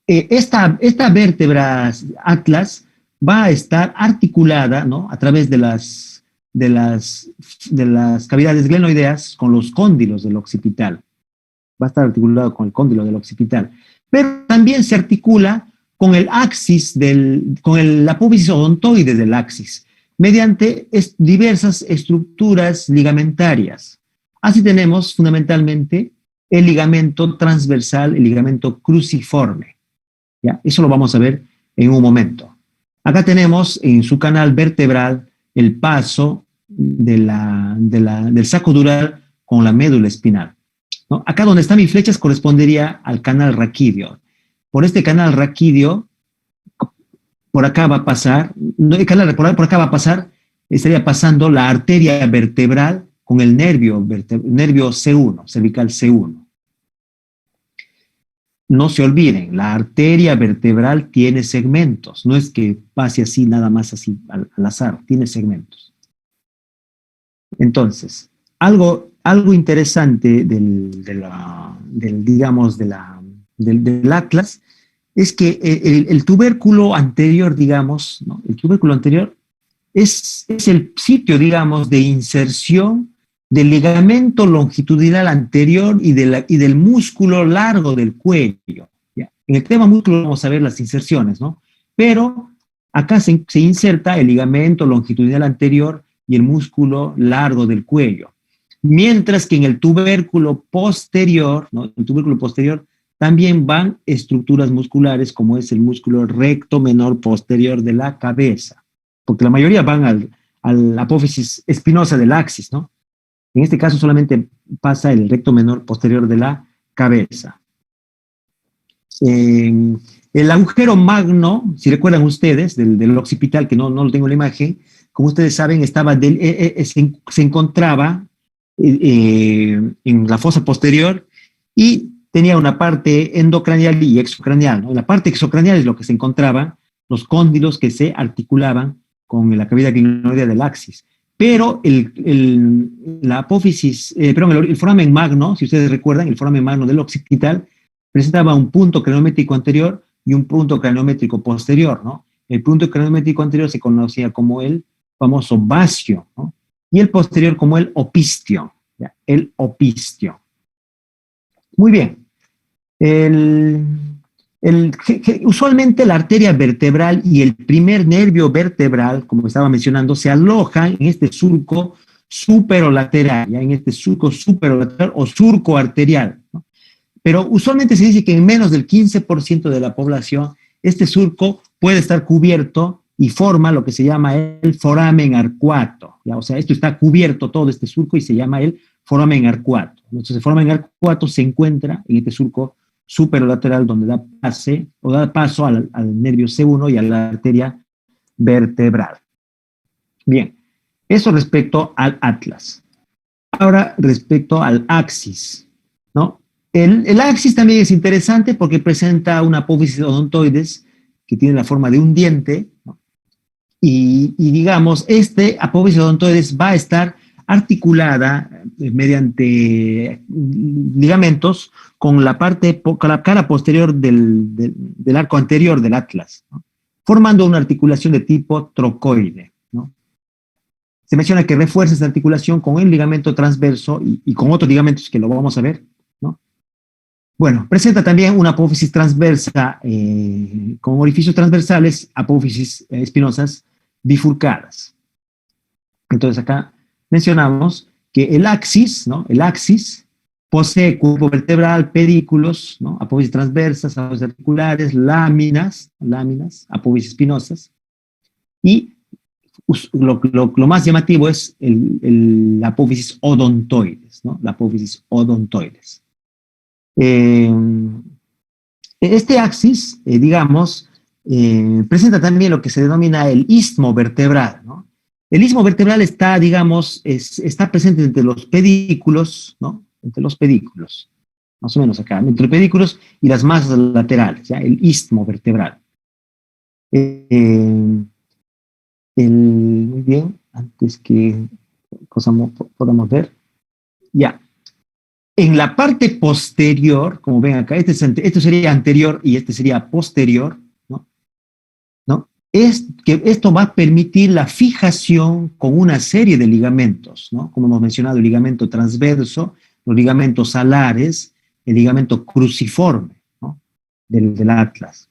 Esta vértebra atlas va a estar articulada, ¿no? A través de las cavidades glenoideas con los cóndilos del occipital. Va a estar articulado con el cóndilo del occipital. Pero también se articula con el axis, con la apófisis odontoide del axis, mediante diversas estructuras ligamentarias. Así tenemos fundamentalmente el ligamento transversal, el ligamento cruciforme. ¿Ya? Eso lo vamos a ver en un momento. Acá tenemos en su canal vertebral el paso del saco dural con la médula espinal, ¿no? Acá donde está mi flecha correspondería al canal raquídeo. Por este canal raquídeo, por acá va a pasar, por acá va a pasar, estaría pasando la arteria vertebral con el nervio C1, cervical C1. No se olviden, la arteria vertebral tiene segmentos, no es que pase así, nada más así al azar, tiene segmentos. Entonces, algo interesante del atlas es que el tubérculo anterior, digamos, ¿no? El tubérculo anterior es el sitio, digamos, de inserción del ligamento longitudinal anterior y del músculo largo del cuello, ¿ya? En el tema músculo vamos a ver las inserciones, ¿no? Pero acá se inserta el ligamento longitudinal anterior y el músculo largo del cuello. Mientras que en el tubérculo posterior, ¿no? El tubérculo posterior también van estructuras musculares como es el músculo recto menor posterior de la cabeza, porque la mayoría van a la apófisis espinosa del axis, ¿no? En este caso solamente pasa el recto menor posterior de la cabeza. El agujero magno, si recuerdan ustedes, del occipital, que no lo tengo en la imagen, como ustedes saben, se encontraba en la fosa posterior y tenía una parte endocranial y exocranial, ¿no? En la parte exocranial es lo que se encontraban los cóndilos que se articulaban con la cavidad glenoidea del axis. Pero la apófisis, el foramen magno, si ustedes recuerdan, el foramen magno del occipital presentaba un punto craniométrico anterior y un punto craniométrico posterior, ¿no? El punto craniométrico anterior se conocía como el famoso vasio, ¿no? Y el posterior como el opistio, ¿ya? El opistio. Muy bien. Usualmente la arteria vertebral y el primer nervio vertebral, como estaba mencionando, se alojan en este surco superolateral, ¿ya? En este surco superolateral o surco arterial, ¿no? Pero usualmente se dice que en menos del 15% de la población este surco puede estar cubierto y forma lo que se llama el foramen arcuato, ¿ya? O sea, esto está cubierto todo este surco y se llama el foramen arcuato. Entonces el foramen arcuato se encuentra en este surco superolateral donde da paso al nervio C1 y a la arteria vertebral. Bien, eso respecto al atlas. Ahora respecto al axis, ¿no? El axis también es interesante porque presenta una apófisis odontoides que tiene la forma de un diente, ¿no? Y digamos, este apófisis odontoides va a estar articulada mediante ligamentos con la cara posterior del arco anterior del atlas, ¿no? Formando una articulación de tipo trocoide, ¿no? Se menciona que refuerza esta articulación con el ligamento transverso y con otros ligamentos que lo vamos a ver, ¿no? Bueno, presenta también una apófisis transversa con orificios transversales, apófisis espinosas bifurcadas. Entonces acá mencionamos que el axis, ¿no? El axis posee cuerpo vertebral, pedículos, ¿no? Apófisis transversas, apófisis articulares, láminas, apófisis espinosas, y lo más llamativo es la apófisis odontoides, ¿no? La apófisis odontoides. Este axis, digamos, presenta también lo que se denomina el istmo vertebral, ¿no? El istmo vertebral está, digamos, está presente entre los pedículos, ¿no? Entre los pedículos, más o menos acá, entre los pedículos y las masas laterales, ¿ya? El istmo vertebral. Muy bien, antes que podamos ver, ya. En la parte posterior, como ven acá, esto sería anterior y este sería posterior, ¿no? Es que esto va a permitir la fijación con una serie de ligamentos, ¿no? Como hemos mencionado, el ligamento transverso, los ligamentos alares, el ligamento cruciforme, ¿no? del atlas.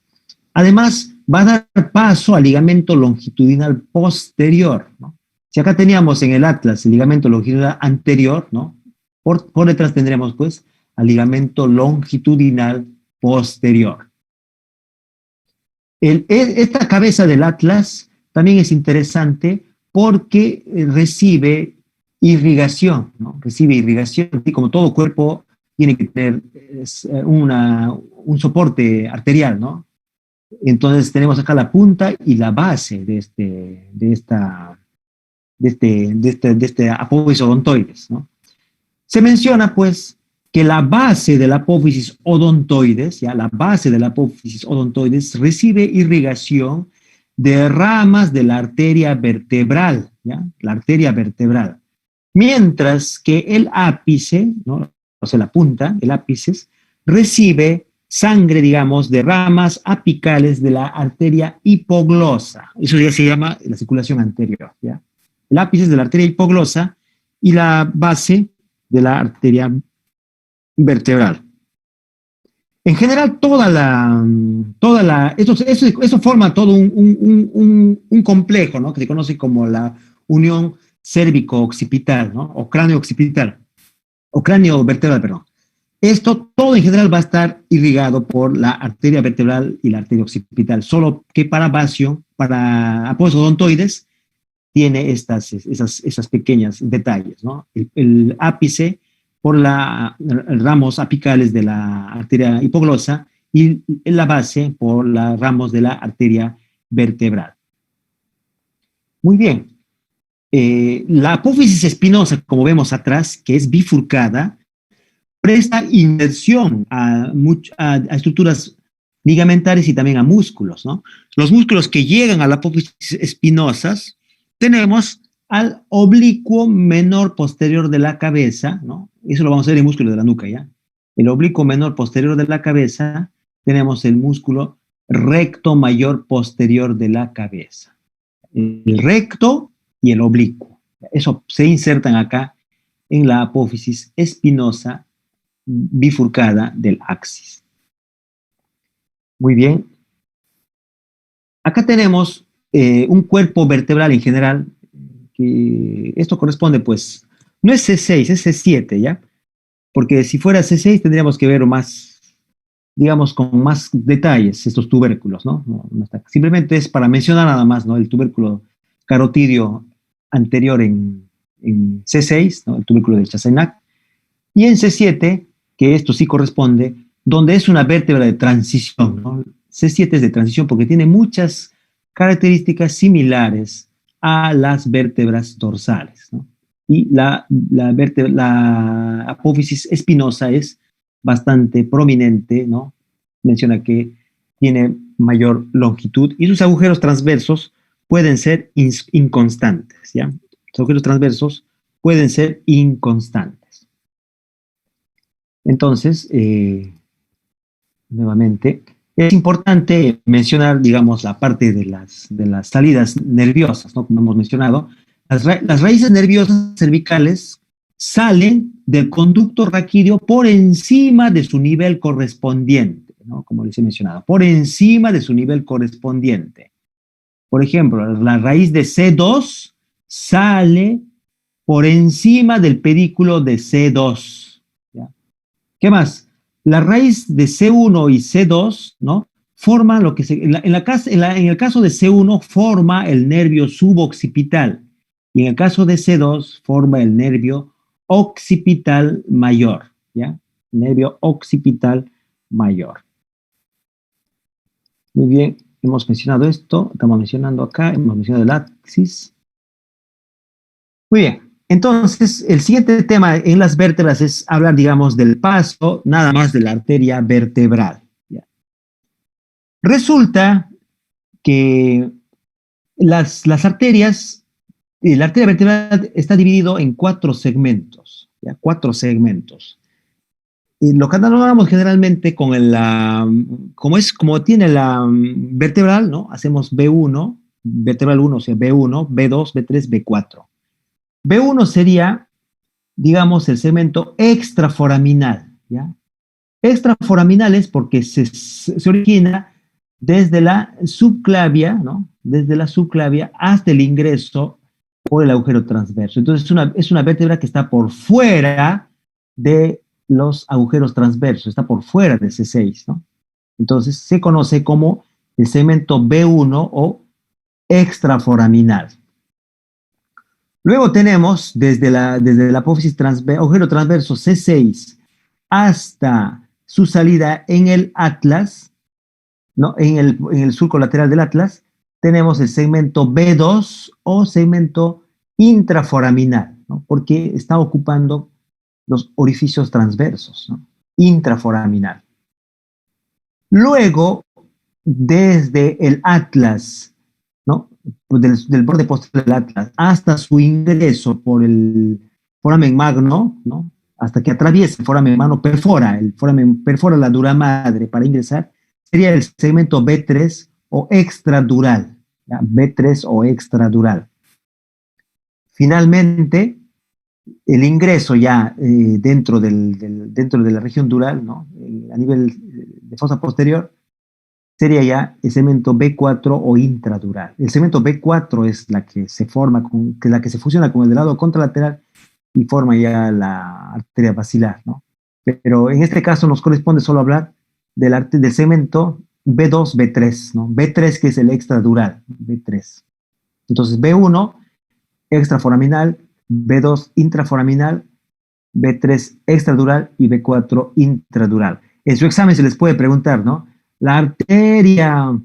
Además, va a dar paso al ligamento longitudinal posterior, ¿no? Si acá teníamos en el atlas el ligamento longitudinal anterior, ¿no? Por detrás tendremos, pues, al ligamento longitudinal posterior. Esta cabeza del atlas también es interesante porque recibe irrigación, ¿no? Recibe irrigación, y como todo cuerpo tiene que tener un soporte arterial, ¿no? Entonces tenemos acá la punta y la base de este apófisis odontoides, ¿no? Se menciona, pues, que la base de la apófisis odontoides, ¿ya? La base de la apófisis odontoides recibe irrigación de ramas de la arteria vertebral, ¿ya? La arteria vertebral. Mientras que el ápice, ¿no? O sea, la punta, el ápice, recibe sangre, digamos, de ramas apicales de la arteria hipoglosa. Eso ya se llama la circulación anterior, ¿ya? El ápice es de la arteria hipoglosa y la base de la arteria vertebral. En general, eso forma todo un complejo, ¿no? Que se conoce como la unión cérvico-occipital, ¿no? O cráneo-occipital, o cráneo-vertebral, perdón. Esto todo en general va a estar irrigado por la arteria vertebral y la arteria occipital, solo que para apoyos odontoides, tiene esas pequeñas detalles, ¿no? El ápice por ramos apicales de la arteria hipoglosa y la base por los ramos de la arteria vertebral. Muy bien. La apófisis espinosa, como vemos atrás, que es bifurcada, presta inmersión a estructuras ligamentarias y también a músculos, ¿no? Los músculos que llegan a la apófisis espinosas, tenemos al oblicuo menor posterior de la cabeza, ¿no? Eso lo vamos a ver en el músculo de la nuca, ¿ya? El oblicuo menor posterior de la cabeza, tenemos el músculo recto mayor posterior de la cabeza. El recto y el oblicuo. Eso se insertan acá en la apófisis espinosa bifurcada del axis. Muy bien. Acá tenemos un cuerpo vertebral en general, que esto corresponde, pues, no es C6, es C7, ¿ya? Porque si fuera C6 tendríamos que ver más, digamos, con más detalles estos tubérculos, ¿no? Simplemente es para mencionar nada más, ¿no? El tubérculo carotidio anterior en C6, ¿no? El tubérculo de Chassaignac, y en C7, que esto sí corresponde, donde es una vértebra de transición, ¿no? C7 es de transición porque tiene muchas características similares a las vértebras dorsales, ¿no? Y la apófisis espinosa es bastante prominente, ¿no? Menciona que tiene mayor longitud y sus agujeros transversos pueden ser inconstantes, ¿ya? Los agujeros transversos pueden ser inconstantes. Entonces, nuevamente, es importante mencionar, digamos, la parte de las salidas nerviosas, ¿no? Como hemos mencionado, las raíces nerviosas cervicales salen del conducto raquídeo por encima de su nivel correspondiente, ¿no? Como les he mencionado, por encima de su nivel correspondiente. Por ejemplo, la raíz de C2 sale por encima del pedículo de C2. ¿Ya? ¿Qué más? La raíz de C1 y C2, ¿no? Forman lo que en el caso de C1 forma el nervio suboccipital y en el caso de C2 forma el nervio occipital mayor, ¿ya? Nervio occipital mayor. Muy bien, hemos mencionado esto, estamos mencionando acá, hemos mencionado el axis. Muy bien, entonces el siguiente tema en las vértebras es hablar, digamos, del paso, nada más de la arteria vertebral. ¿Ya? Resulta que las arterias, la arteria vertebral está dividido en 4 segmentos, ¿ya? 4 segmentos. Y lo catalogamos generalmente con como tiene la vertebral, ¿no? Hacemos B1, vertebral 1, o sea, B1, B2, B3, B4. B1 sería, digamos, el segmento extraforaminal, ¿ya? Extraforaminal es porque se origina desde la subclavia, ¿no? Desde la subclavia hasta el ingreso por el agujero transverso. Entonces es una vértebra que está por fuera de los agujeros transversos, está por fuera de C6, ¿no? Entonces se conoce como el segmento B1 o extraforaminal. Luego tenemos desde la apófisis agujero transverso C6 hasta su salida en el atlas, ¿no? En el surco lateral del atlas, tenemos el segmento B2 o segmento intraforaminal, ¿no? Porque está ocupando los orificios transversos, ¿no? Intraforaminal. Luego, desde el atlas, ¿no? Del borde posterior del atlas hasta su ingreso por el foramen magno, ¿no? Hasta que atraviesa el foramen magno, perfora la dura madre para ingresar, sería el segmento B3 o extradural, ¿ya? B3 o extradural. Finalmente, el ingreso ya dentro dentro de la región dural, ¿no? A nivel de fosa posterior, sería ya el segmento B4 o intradural. El segmento B4 es la que se forma, la que se fusiona con el del lado contralateral y forma ya la arteria basilar, ¿no? Pero en este caso nos corresponde solo hablar del segmento B2, B3, ¿no? B3 que es el extradural, B3. Entonces B1, extraforaminal, B2, intraforaminal, B3, extradural y B4, intradural. En su examen se les puede preguntar, ¿no? La arteria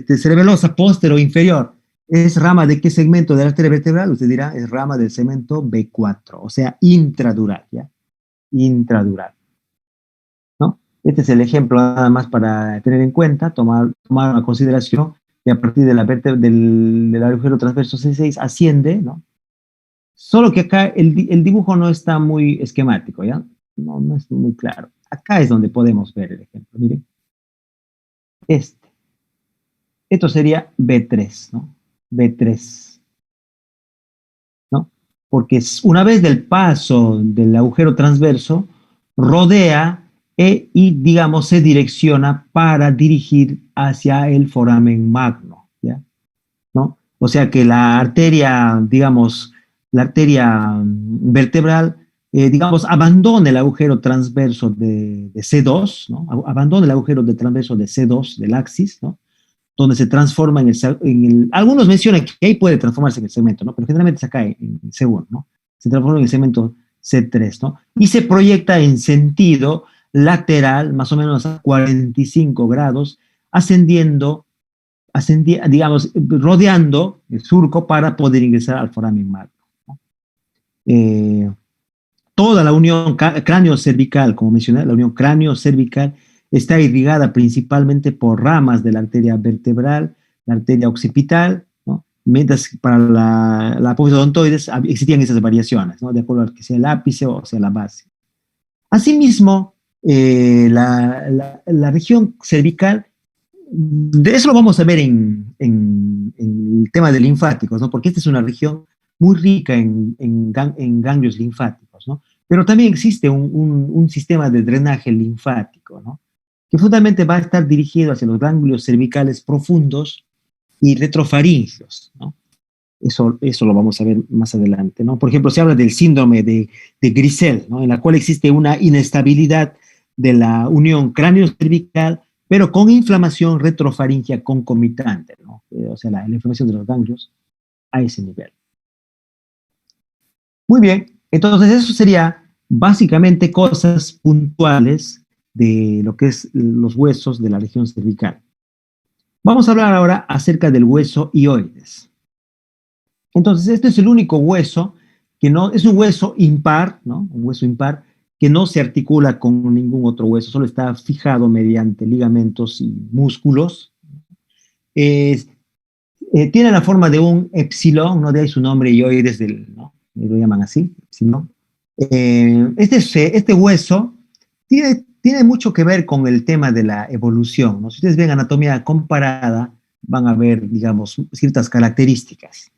cerebelosa póstero inferior, ¿es rama de qué segmento de la arteria vertebral? Usted dirá, es rama del segmento B4, o sea, intradural, ¿ya? Intradural, ¿no? Este es el ejemplo nada más para tener en cuenta, tomar a consideración que a partir de del agujero transverso C6 asciende, ¿no? Solo que acá el dibujo no está muy esquemático, ¿ya? No es muy claro. Acá es donde podemos ver el ejemplo, miren. Esto sería B3, ¿no? B3, ¿no? Porque una vez del paso del agujero transverso, rodea y, digamos, se direcciona para dirigir hacia el foramen magno, ¿ya? ¿No? O sea que la arteria, digamos, la arteria vertebral, digamos, abandona el agujero transverso de C2, ¿no? Abandona el agujero de transverso de C2, del axis, ¿no? Donde se transforma algunos mencionan que ahí puede transformarse en el segmento, ¿no? Pero generalmente se acá en C1, ¿no? Se transforma en el segmento C3, ¿no? Y se proyecta en sentido lateral, más o menos a 45 grados, digamos, rodeando el surco para poder ingresar al foramen magno, ¿no? Toda la unión cráneo-cervical, como mencioné, la unión cráneo-cervical está irrigada principalmente por ramas de la arteria vertebral, la arteria occipital, ¿no? Mientras para la apófisis odontoides existían esas variaciones, ¿no? De acuerdo a que sea el ápice o sea la base. Asimismo, la región cervical, de eso lo vamos a ver en el tema de linfáticos, ¿no? Porque esta es una región muy rica en ganglios linfáticos, ¿no? Pero también existe un sistema de drenaje linfático, ¿no? Que fundamentalmente va a estar dirigido hacia los ganglios cervicales profundos y retrofaringios, ¿no? Eso lo vamos a ver más adelante, ¿no? Por ejemplo, se habla del síndrome de Grisel, ¿no? En la cual existe una inestabilidad de la unión cráneo-cervical, pero con inflamación retrofaringia concomitante, ¿no? O sea, la inflamación de los ganglios a ese nivel. Muy bien, entonces eso sería básicamente cosas puntuales de lo que es los huesos de la región cervical. Vamos a hablar ahora acerca del hueso hioides. Entonces, este es el único hueso que no, es un hueso impar, ¿no? Un hueso impar que no se articula con ningún otro hueso, solo está fijado mediante ligamentos y músculos. Tiene la forma de un epsilon, ¿no? De ahí su nombre hioides, ¿no? Lo llaman así, epsilon. Este hueso tiene mucho que ver con el tema de la evolución, ¿no? Si ustedes ven anatomía comparada, van a ver, digamos, ciertas características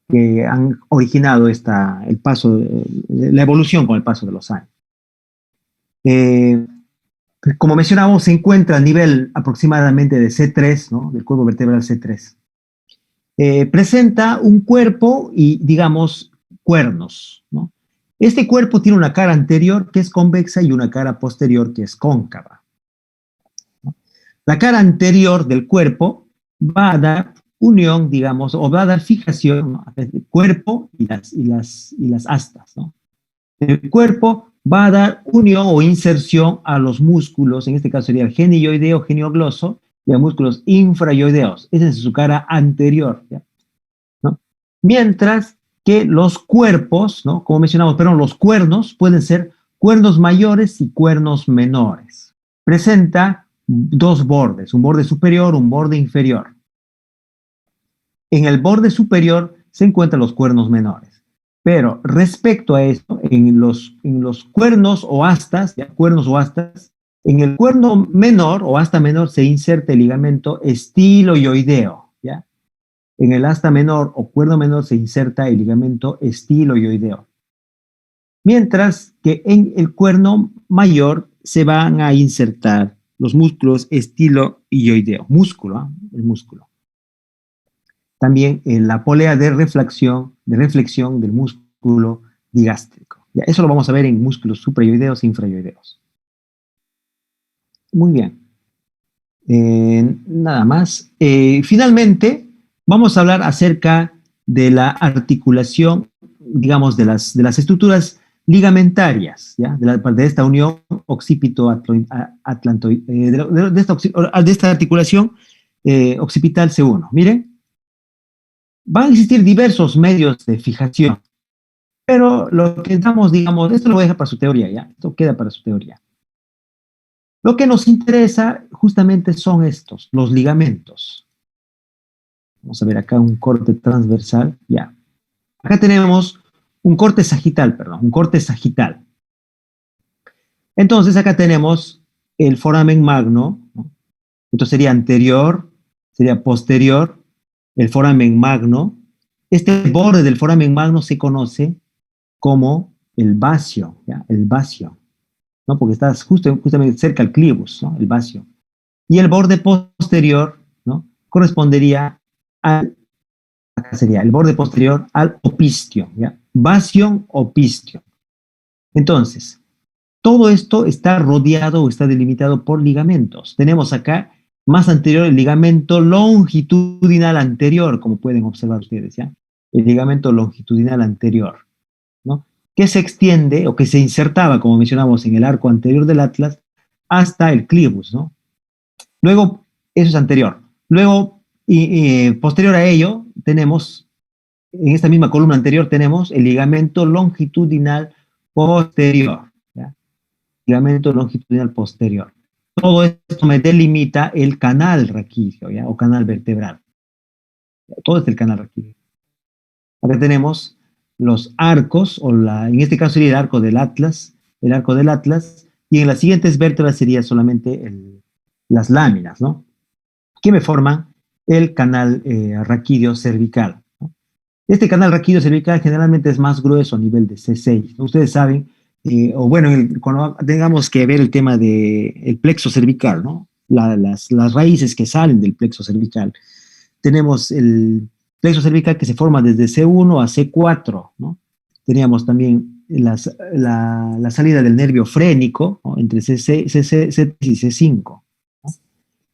que han originado la evolución con el paso de los años. Como mencionamos, se encuentra a nivel aproximadamente de C3, ¿no? Del cuerpo vertebral C3. Presenta un cuerpo y, digamos, cuernos, ¿no? Este cuerpo tiene una cara anterior que es convexa y una cara posterior que es cóncava, ¿no? La cara anterior del cuerpo va a dar unión, digamos, o va a dar fijación, ¿no? El cuerpo y las astas, ¿no? El cuerpo va a dar unión o inserción a los músculos, en este caso sería el genioideo, geniogloso, y a músculos infrayoideos. Esa es su cara anterior, ¿ya? ¿No? Mientras que los cuerpos, ¿no? Como mencionamos, pero los cuernos pueden ser cuernos mayores y cuernos menores. Presenta dos bordes, un borde superior, un borde inferior. En el borde superior se encuentran los cuernos menores. Pero respecto a esto, en los cuernos o astas, ¿ya? Cuernos o astas, en el cuerno menor o asta menor se inserta el ligamento estiloioideo, ¿ya? En el asta menor o cuerno menor se inserta el ligamento estiloioideo. Mientras que en el cuerno mayor se van a insertar los músculos estiloioideo, el músculo. También en la polea de reflexión del músculo digástrico. Ya, eso lo vamos a ver en músculos suprayoideos e infrayoideos. Muy bien. Nada más. Finalmente, vamos a hablar acerca de la articulación, digamos, de las estructuras ligamentarias, ¿ya? De esta unión occipito-atlantoide, de esta articulación occipital C1. Miren, van a existir diversos medios de fijación, pero lo que damos, digamos, esto lo voy a dejar para su teoría, ¿ya? Esto queda para su teoría. Lo que nos interesa justamente son estos, los ligamentos. Vamos a ver acá un corte transversal, ya. Acá tenemos un corte sagital. Entonces acá tenemos el foramen magno, ¿no? Esto sería anterior, sería posterior, el foramen magno. Este borde del foramen magno se conoce como el vasio, ¿ya? El vasio, ¿no? Porque está justamente cerca al clivus, ¿no? El vasio. Y el borde posterior, ¿no? Correspondería al, acá sería el borde posterior al opistion, ¿ya? Vasio, opistion. Entonces, todo esto está rodeado o está delimitado por ligamentos. Tenemos acá más anterior el ligamento longitudinal anterior, como pueden observar ustedes, ¿ya? El ligamento longitudinal anterior, ¿no? Que se extiende o que se insertaba, como mencionamos, en el arco anterior del atlas hasta el clivus, ¿no? Luego, eso es anterior. Luego, posterior a ello, tenemos, en esta misma columna anterior, tenemos el ligamento longitudinal posterior, ¿ya? Ligamento longitudinal posterior. Todo esto me delimita el canal raquídeo, ¿ya? O canal vertebral. Todo es el canal raquídeo. Acá tenemos los arcos, en este caso sería el arco del atlas, y en las siguientes vértebras sería solamente las láminas, ¿no? Que me forman el canal raquídeo cervical, ¿no? Este canal raquídeo cervical generalmente es más grueso a nivel de C6. Ustedes saben, cuando tengamos que ver el tema del plexo cervical, ¿no? Las raíces que salen del plexo cervical. Tenemos el plexo cervical que se forma desde C1 a C4, ¿no? Teníamos también la salida del nervio frénico, ¿no? Entre C3 y C5, ¿no?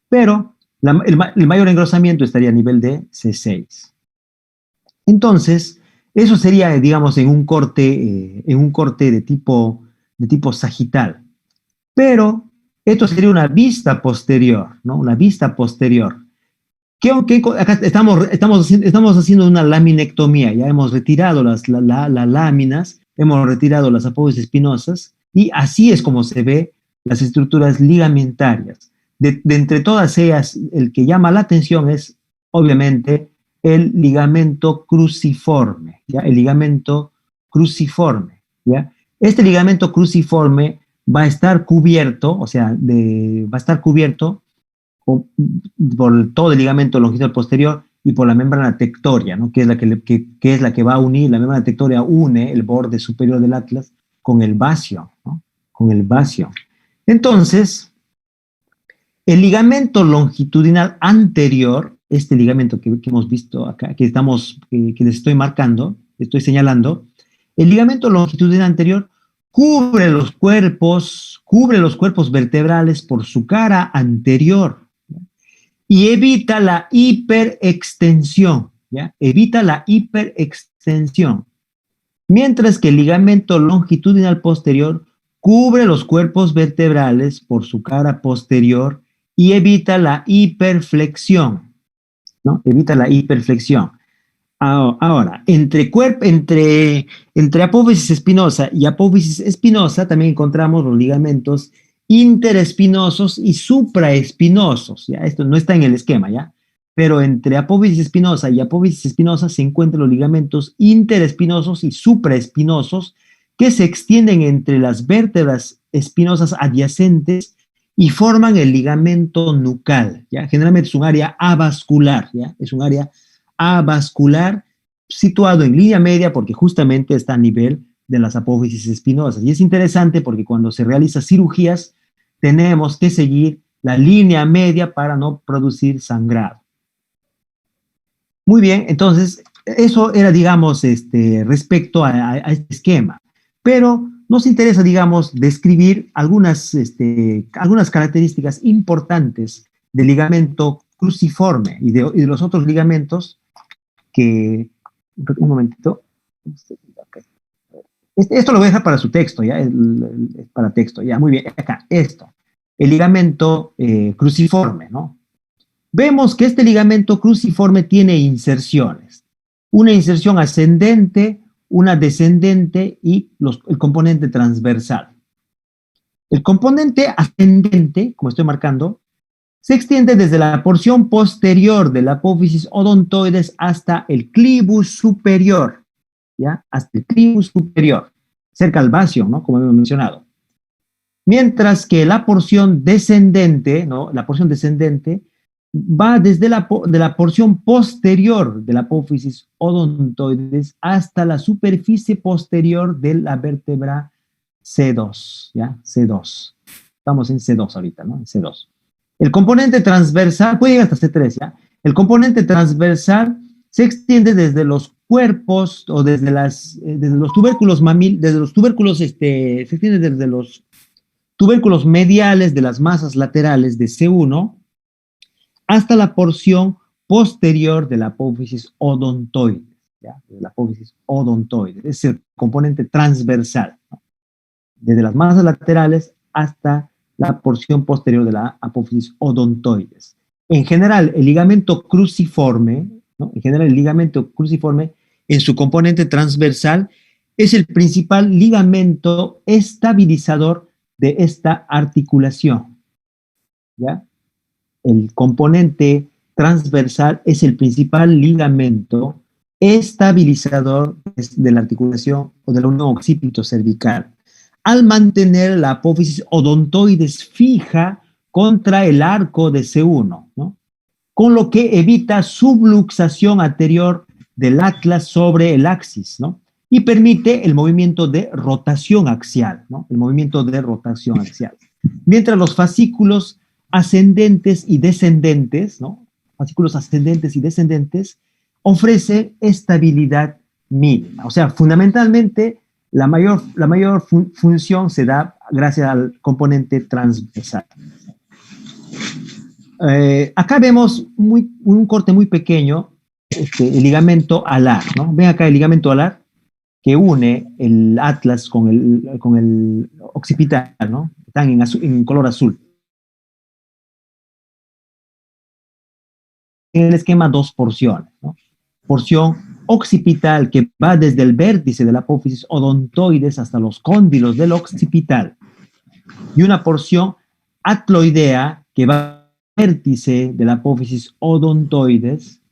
Pero el mayor engrosamiento estaría a nivel de C6. Entonces, eso sería, digamos, en un corte de tipo sagital. Pero esto sería una vista posterior, ¿no? Una vista posterior. Acá estamos haciendo una laminectomía, ya hemos retirado las láminas, hemos retirado las apófisis espinosas, y así es como se ve las estructuras ligamentarias. De entre todas ellas, el que llama la atención es, obviamente, el ligamento cruciforme, ¿ya? El ligamento cruciforme, ¿ya? Este ligamento cruciforme va a estar cubierto, por todo el ligamento longitudinal posterior y por la membrana tectoria, ¿no? que es la que va a unir, la membrana tectoria une el borde superior del atlas con el vasio, ¿no? Con el vasio. Entonces, el ligamento longitudinal anterior, este ligamento que hemos visto acá, que les estoy marcando, estoy señalando, el ligamento longitudinal anterior cubre los cuerpos vertebrales por su cara anterior, ¿ya? Y evita la hiperextensión, ¿ya? Evita la hiperextensión. Mientras que el ligamento longitudinal posterior cubre los cuerpos vertebrales por su cara posterior y evita la hiperflexión, ¿no? Evita la hiperflexión. Ahora, entre apófisis espinosa y apófisis espinosa también encontramos los ligamentos interespinosos y supraespinosos, ¿ya? Esto no está en el esquema, ¿ya? Pero entre apófisis espinosa y apófisis espinosa se encuentran los ligamentos interespinosos y supraespinosos que se extienden entre las vértebras espinosas adyacentes y forman el ligamento nucal, ¿ya? Generalmente es un área avascular, ¿ya? Es un área avascular situado en línea media porque justamente está a nivel de las apófisis espinosas. Y es interesante porque cuando se realizan cirugías tenemos que seguir la línea media para no producir sangrado. Muy bien, entonces eso era, digamos, respecto a este esquema. Pero nos interesa, digamos, describir algunas características importantes del ligamento cruciforme y de los otros ligamentos que... Un momentito. Esto lo voy a dejar para su texto, ¿ya? Para texto, ya, muy bien. Acá, esto. El ligamento cruciforme, ¿no? Vemos que este ligamento cruciforme tiene inserciones. Una inserción ascendente, una descendente y el componente transversal. El componente ascendente, como estoy marcando, se extiende desde la porción posterior de la apófisis odontoides hasta el clivus superior, ¿ya? Hasta el clivus superior, cerca al vacío, ¿no? Como hemos mencionado. Mientras que la porción descendente, ¿no? La porción descendente va desde de la porción posterior de la apófisis odontoides hasta la superficie posterior de la vértebra C2, ¿ya? C2. Estamos en C2 ahorita, ¿no? En C2. El componente transversal, puede llegar hasta C3, ¿ya? El componente transversal se extiende desde los cuerpos o desde los tubérculos se extiende desde los tubérculos mediales de las masas laterales de C1 hasta la porción posterior de la apófisis odontoide, ¿ya? De la apófisis odontoide, es el componente transversal, ¿no? Desde las masas laterales hasta la porción posterior de la apófisis odontoides. En general, el ligamento cruciforme, ¿no? En general, el ligamento cruciforme, en su componente transversal, es el principal ligamento estabilizador de esta articulación, ¿ya? El componente transversal es el principal ligamento estabilizador de la articulación o de la unión occipito-cervical, al mantener la apófisis odontoides fija contra el arco de C1, ¿no? Con lo que evita subluxación anterior del atlas sobre el axis, ¿no? Y permite el movimiento de rotación axial, ¿no? El movimiento de rotación axial. Mientras los fascículos ascendentes y descendentes, ¿no? Fascículos ascendentes y descendentes ofrecen estabilidad mínima. O sea, fundamentalmente, la mayor función se da gracias al componente transversal. Acá vemos un corte muy pequeño, el ligamento alar, ¿no? Ven acá el ligamento alar que une el atlas con el occipital, ¿no? Están en color azul. En el esquema, dos porciones, ¿no? Porción occipital que va desde el vértice de la apófisis odontoides hasta los cóndilos del occipital, y una porción atloidea que va del vértice de la apófisis odontoides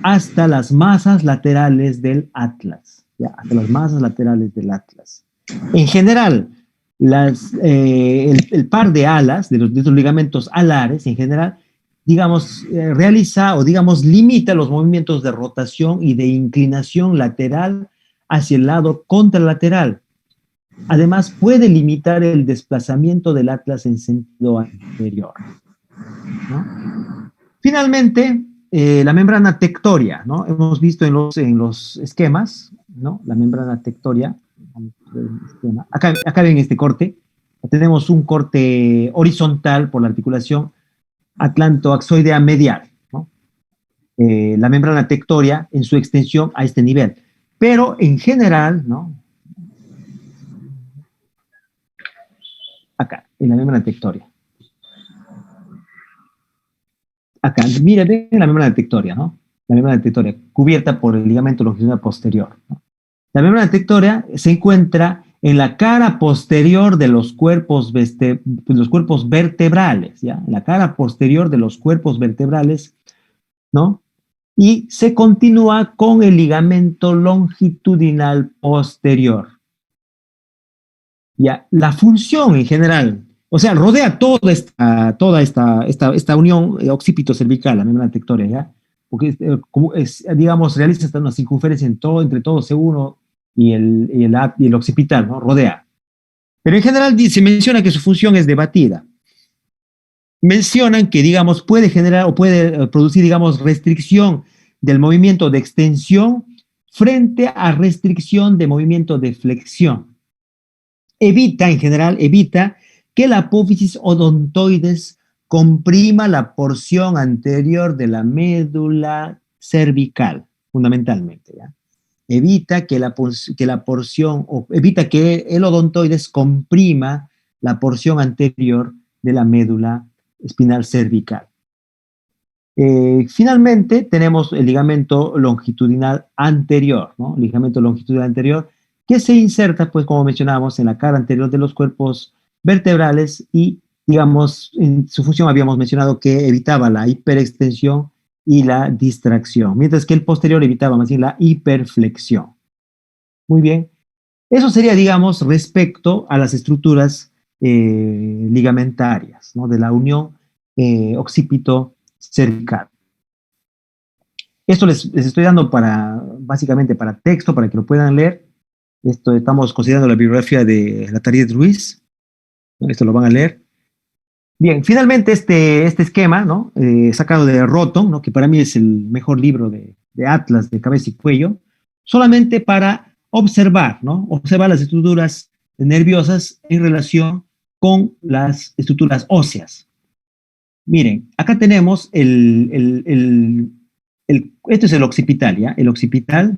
hasta las masas laterales del atlas, ¿ya? Hasta las masas laterales del atlas. En general, el par de alas, de estos ligamentos alares, en general, digamos, realiza o, digamos, limita los movimientos de rotación y de inclinación lateral hacia el lado contralateral. Además, puede limitar el desplazamiento del atlas en sentido anterior, ¿no? Finalmente, la membrana tectoria, ¿no? Hemos visto en los esquemas, ¿no? La membrana tectoria. Acá ven este corte. Tenemos un corte horizontal por la articulación atlantoaxoidea medial, ¿no? La membrana tectoria en su extensión a este nivel. Pero en general, ¿no? Acá, en la membrana tectoria. Acá, mira, ven la membrana tectoria, ¿no? La membrana tectoria, cubierta por el ligamento longitudinal posterior, ¿no? La membrana tectoria se encuentra en la cara posterior de los cuerpos vertebrales, ¿ya? En la cara posterior de los cuerpos vertebrales, ¿no? Y se continúa con el ligamento longitudinal posterior. Ya, la función en general, o sea, rodea toda esta unión occipito-cervical, la membrana tectoria, ¿ya? porque digamos, realiza hasta una circunferencia entre todo C1 y el occipital, ¿no? Rodea. Pero en general se menciona que su función es debatida. Mencionan que, digamos, puede generar o puede producir, digamos, restricción del movimiento de extensión frente a restricción de movimiento de flexión. En general, evita que la apófisis odontoides comprima la porción anterior de la médula cervical, fundamentalmente, ¿ya? Evita que evita que el odontoides comprima la porción anterior de la médula espinal cervical. Finalmente, tenemos el ligamento longitudinal anterior, ¿no? Ligamento longitudinal anterior, que se inserta, pues, como mencionábamos, en la cara anterior de los cuerpos vertebrales y, digamos, en su función habíamos mencionado que evitaba la hiperextensión y la distracción, mientras que el posterior evitaba más bien la hiperflexión. Muy bien. Eso sería, digamos, respecto a las estructuras ligamentarias, ¿no? De la unión occipito-cervical. Esto les estoy dando básicamente para texto, para que lo puedan leer. Esto estamos considerando la bibliografía de Latariet Ruiz. Esto lo van a leer. Bien, finalmente este esquema, ¿no? Sacado de Roton, ¿no? Que para mí es el mejor libro de atlas de cabeza y cuello, solamente para observar, ¿no? Observar las estructuras nerviosas en relación con las estructuras óseas. Miren, acá tenemos esto es el occipital, ¿ya? El occipital,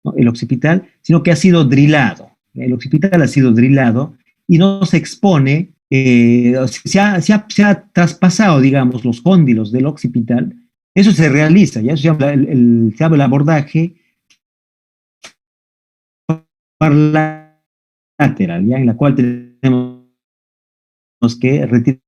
¿no? El occipital, sino que ha sido drilado. El occipital ha sido drilado y no se expone, se ha traspasado, digamos, los cóndilos del occipital. Eso se realiza, ¿ya? Eso se llama se llama el abordaje paralateral, ¿ya? En la cual tenemos que retirar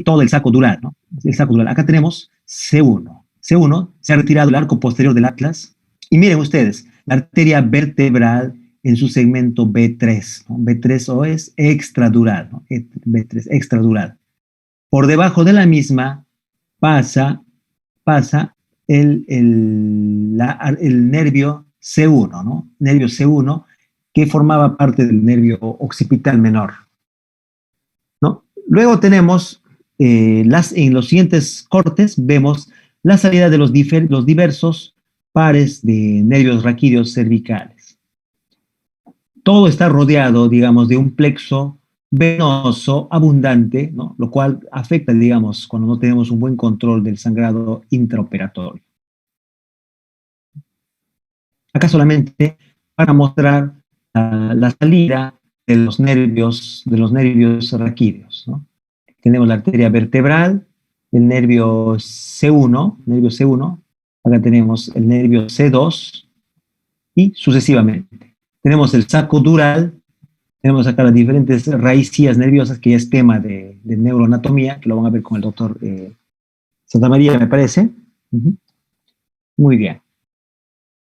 todo el saco dural, ¿no? El saco dural. Acá tenemos C1. C1 se ha retirado el arco posterior del atlas. Y miren ustedes, la arteria vertebral en su segmento B3, ¿no? B3 es extradural, ¿no? B3, extradural. Por debajo de la misma pasa el nervio C1, ¿no? Nervio C1 que formaba parte del nervio occipital menor, ¿no? Luego tenemos, en los siguientes cortes, vemos la salida de los diversos pares de nervios raquídeos cervicales. Todo está rodeado, digamos, de un plexo venoso abundante, ¿no? Lo cual afecta, digamos, cuando no tenemos un buen control del sangrado intraoperatorio. Acá solamente para mostrar la salida de los nervios raquídeos, ¿no? Tenemos la arteria vertebral, el nervio C1, acá tenemos el nervio C2 y sucesivamente. Tenemos el saco dural, tenemos acá las diferentes raicías nerviosas, que ya es tema de neuroanatomía, que lo van a ver con el doctor Santa María, me parece. Muy bien.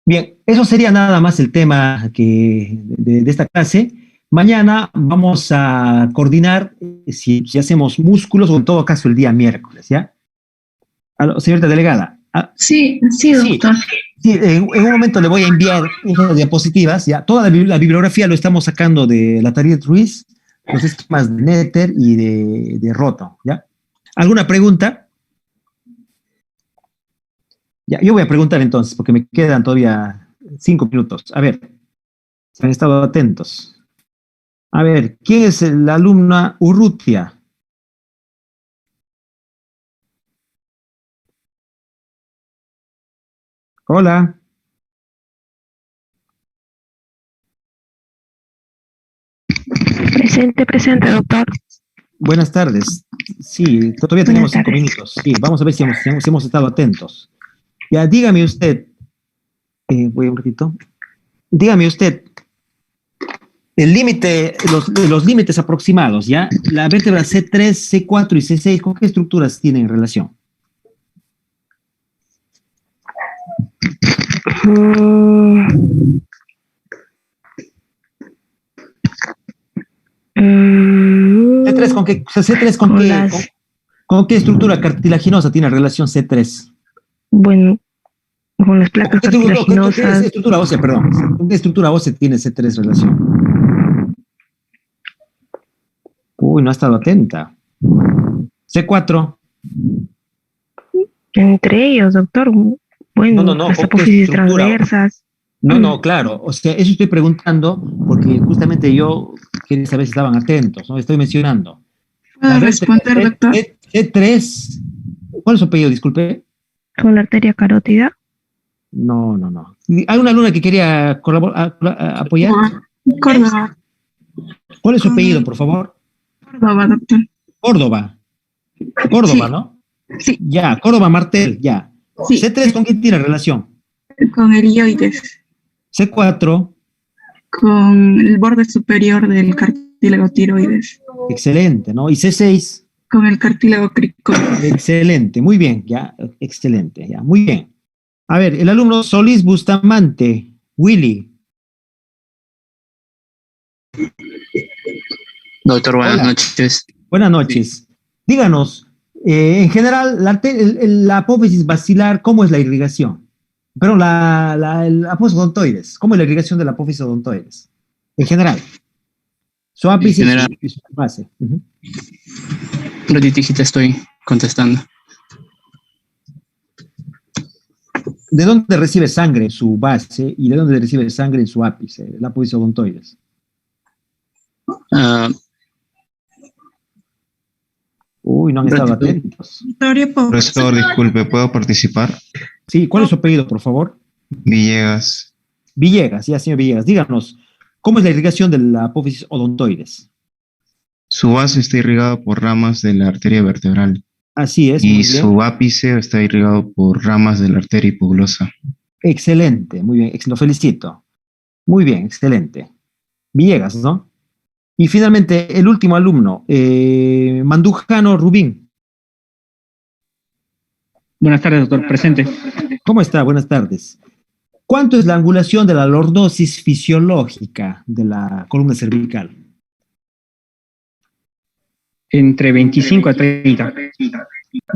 Bien, eso sería nada más el tema de esta clase. Mañana vamos a coordinar si hacemos músculos o en todo caso el día miércoles, ¿ya? Señorita delegada. Sí, doctor. Sí, en un momento le voy a enviar unas diapositivas, ¿ya? Toda la bibliografía lo estamos sacando de Latariet Ruiz, los esquemas de Netter y de Roton, ¿ya? ¿Alguna pregunta? Ya, yo voy a preguntar entonces, porque me quedan todavía 5 minutos. A ver, si han estado atentos. A ver, ¿quién es la alumna Urrutia? Hola. Presente, doctor. Buenas tardes. Sí, todavía tenemos 5 minutos. Sí, vamos a ver si hemos estado atentos. Ya, dígame usted, voy un ratito. Dígame usted, el límite, los límites aproximados, ¿ya? La vértebra C3, C4 y C6, ¿con qué estructuras tienen relación? C3 con qué, C3 con qué, ¿Con qué estructura cartilaginosa tiene relación C3? Bueno, con las placas ¿Qué cartilaginosas. estructura ósea, perdón? ¿Con qué estructura ósea tiene C3 relación? Uy, no ha estado atenta. C4. Entre ellos, doctor. Bueno, No, las ¿con qué apófisis estructura? transversas. No, claro. O sea, eso estoy preguntando porque justamente yo quería saber si estaban atentos, ¿no? Estoy mencionando. ¿Puedo responder, doctor? C3. ¿Cuál es su apellido? Disculpe. Con la arteria carótida. No. ¿Hay una alumna que quería apoyar? Córdoba. ¿Cuál es su apellido, por favor? Córdoba, doctor. Córdoba, Sí. ¿no? Sí. Ya, Córdoba Martel, ya. Sí. C3, ¿con quién tiene relación? Con el ioides. C4, Con el borde superior del cartílago tiroides. excelente, ¿no? Y C6, Con el cartílago cricoide. excelente, muy bien, ya, excelente, ya, muy bien. A ver, el alumno Solís Bustamante, Willy. Doctor, buenas Hola. noches. Buenas noches. Díganos, en general, la apófisis basilar, ¿cómo es la irrigación? Pero el apófisis odontoides, ¿cómo es la irrigación de la apófisis odontoides? En general. Su ápice En general. y su base. Uh-huh. Ratitijita estoy contestando. ¿De dónde recibe sangre en su base y de dónde recibe sangre en su ápice, la apófisis odontoides? Uy, no han estado atentos. Profesor, disculpe, ¿puedo participar? Sí, ¿cuál es su apellido, por favor? Villegas. Villegas, ya, señor Villegas. Díganos, ¿cómo es la irrigación de la apófisis odontoides? Su base está irrigada por ramas de la arteria vertebral Así es. y muy bien. su ápice está irrigado por ramas de la arteria hipoglosa. Excelente, muy bien, lo felicito. Muy bien, excelente. Villegas, ¿no? Y finalmente, el último alumno, Mandujano Rubín. Buenas tardes, doctor. Presente. ¿Cómo está? Buenas tardes. ¿Cuánto es la angulación de la lordosis fisiológica de la columna cervical? Entre 25 a 30.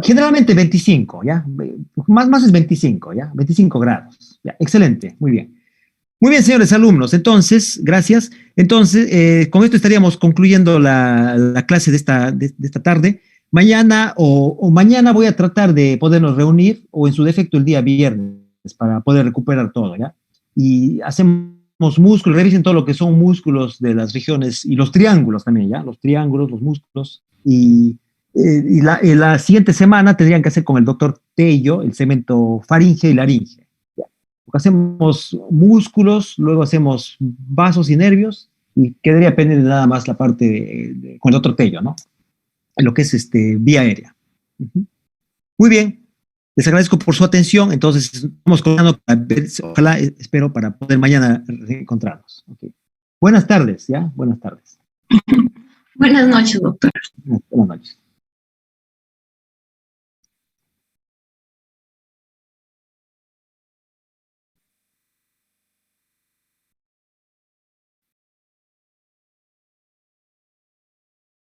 Generalmente 25, ¿ya? Más es 25, ¿ya? 25 grados. ¿Ya? Excelente, muy bien. Muy bien, señores alumnos. Entonces, gracias. Entonces, con esto estaríamos concluyendo la clase de esta tarde. Mañana o mañana voy a tratar de podernos reunir, o en su defecto el día viernes, para poder recuperar todo, ¿ya? Y hacemos músculos, revisen todo lo que son músculos de las regiones y los triángulos también, ¿ya? Los triángulos, los músculos. Y la siguiente semana tendrían que hacer con el doctor Tello el segmento faringe y laringe. ¿Ya? Porque hacemos músculos, luego hacemos vasos y nervios, y quedaría pendiente nada más la parte con el doctor Tello, ¿no? Lo que es vía aérea. Uh-huh. Muy bien. Les agradezco por su atención. Entonces, estamos contando para ver, ojalá, espero, para poder mañana reencontrarnos. Okay. Buenas tardes, ¿ya? Buenas tardes. Buenas noches, doctor. Buenas noches.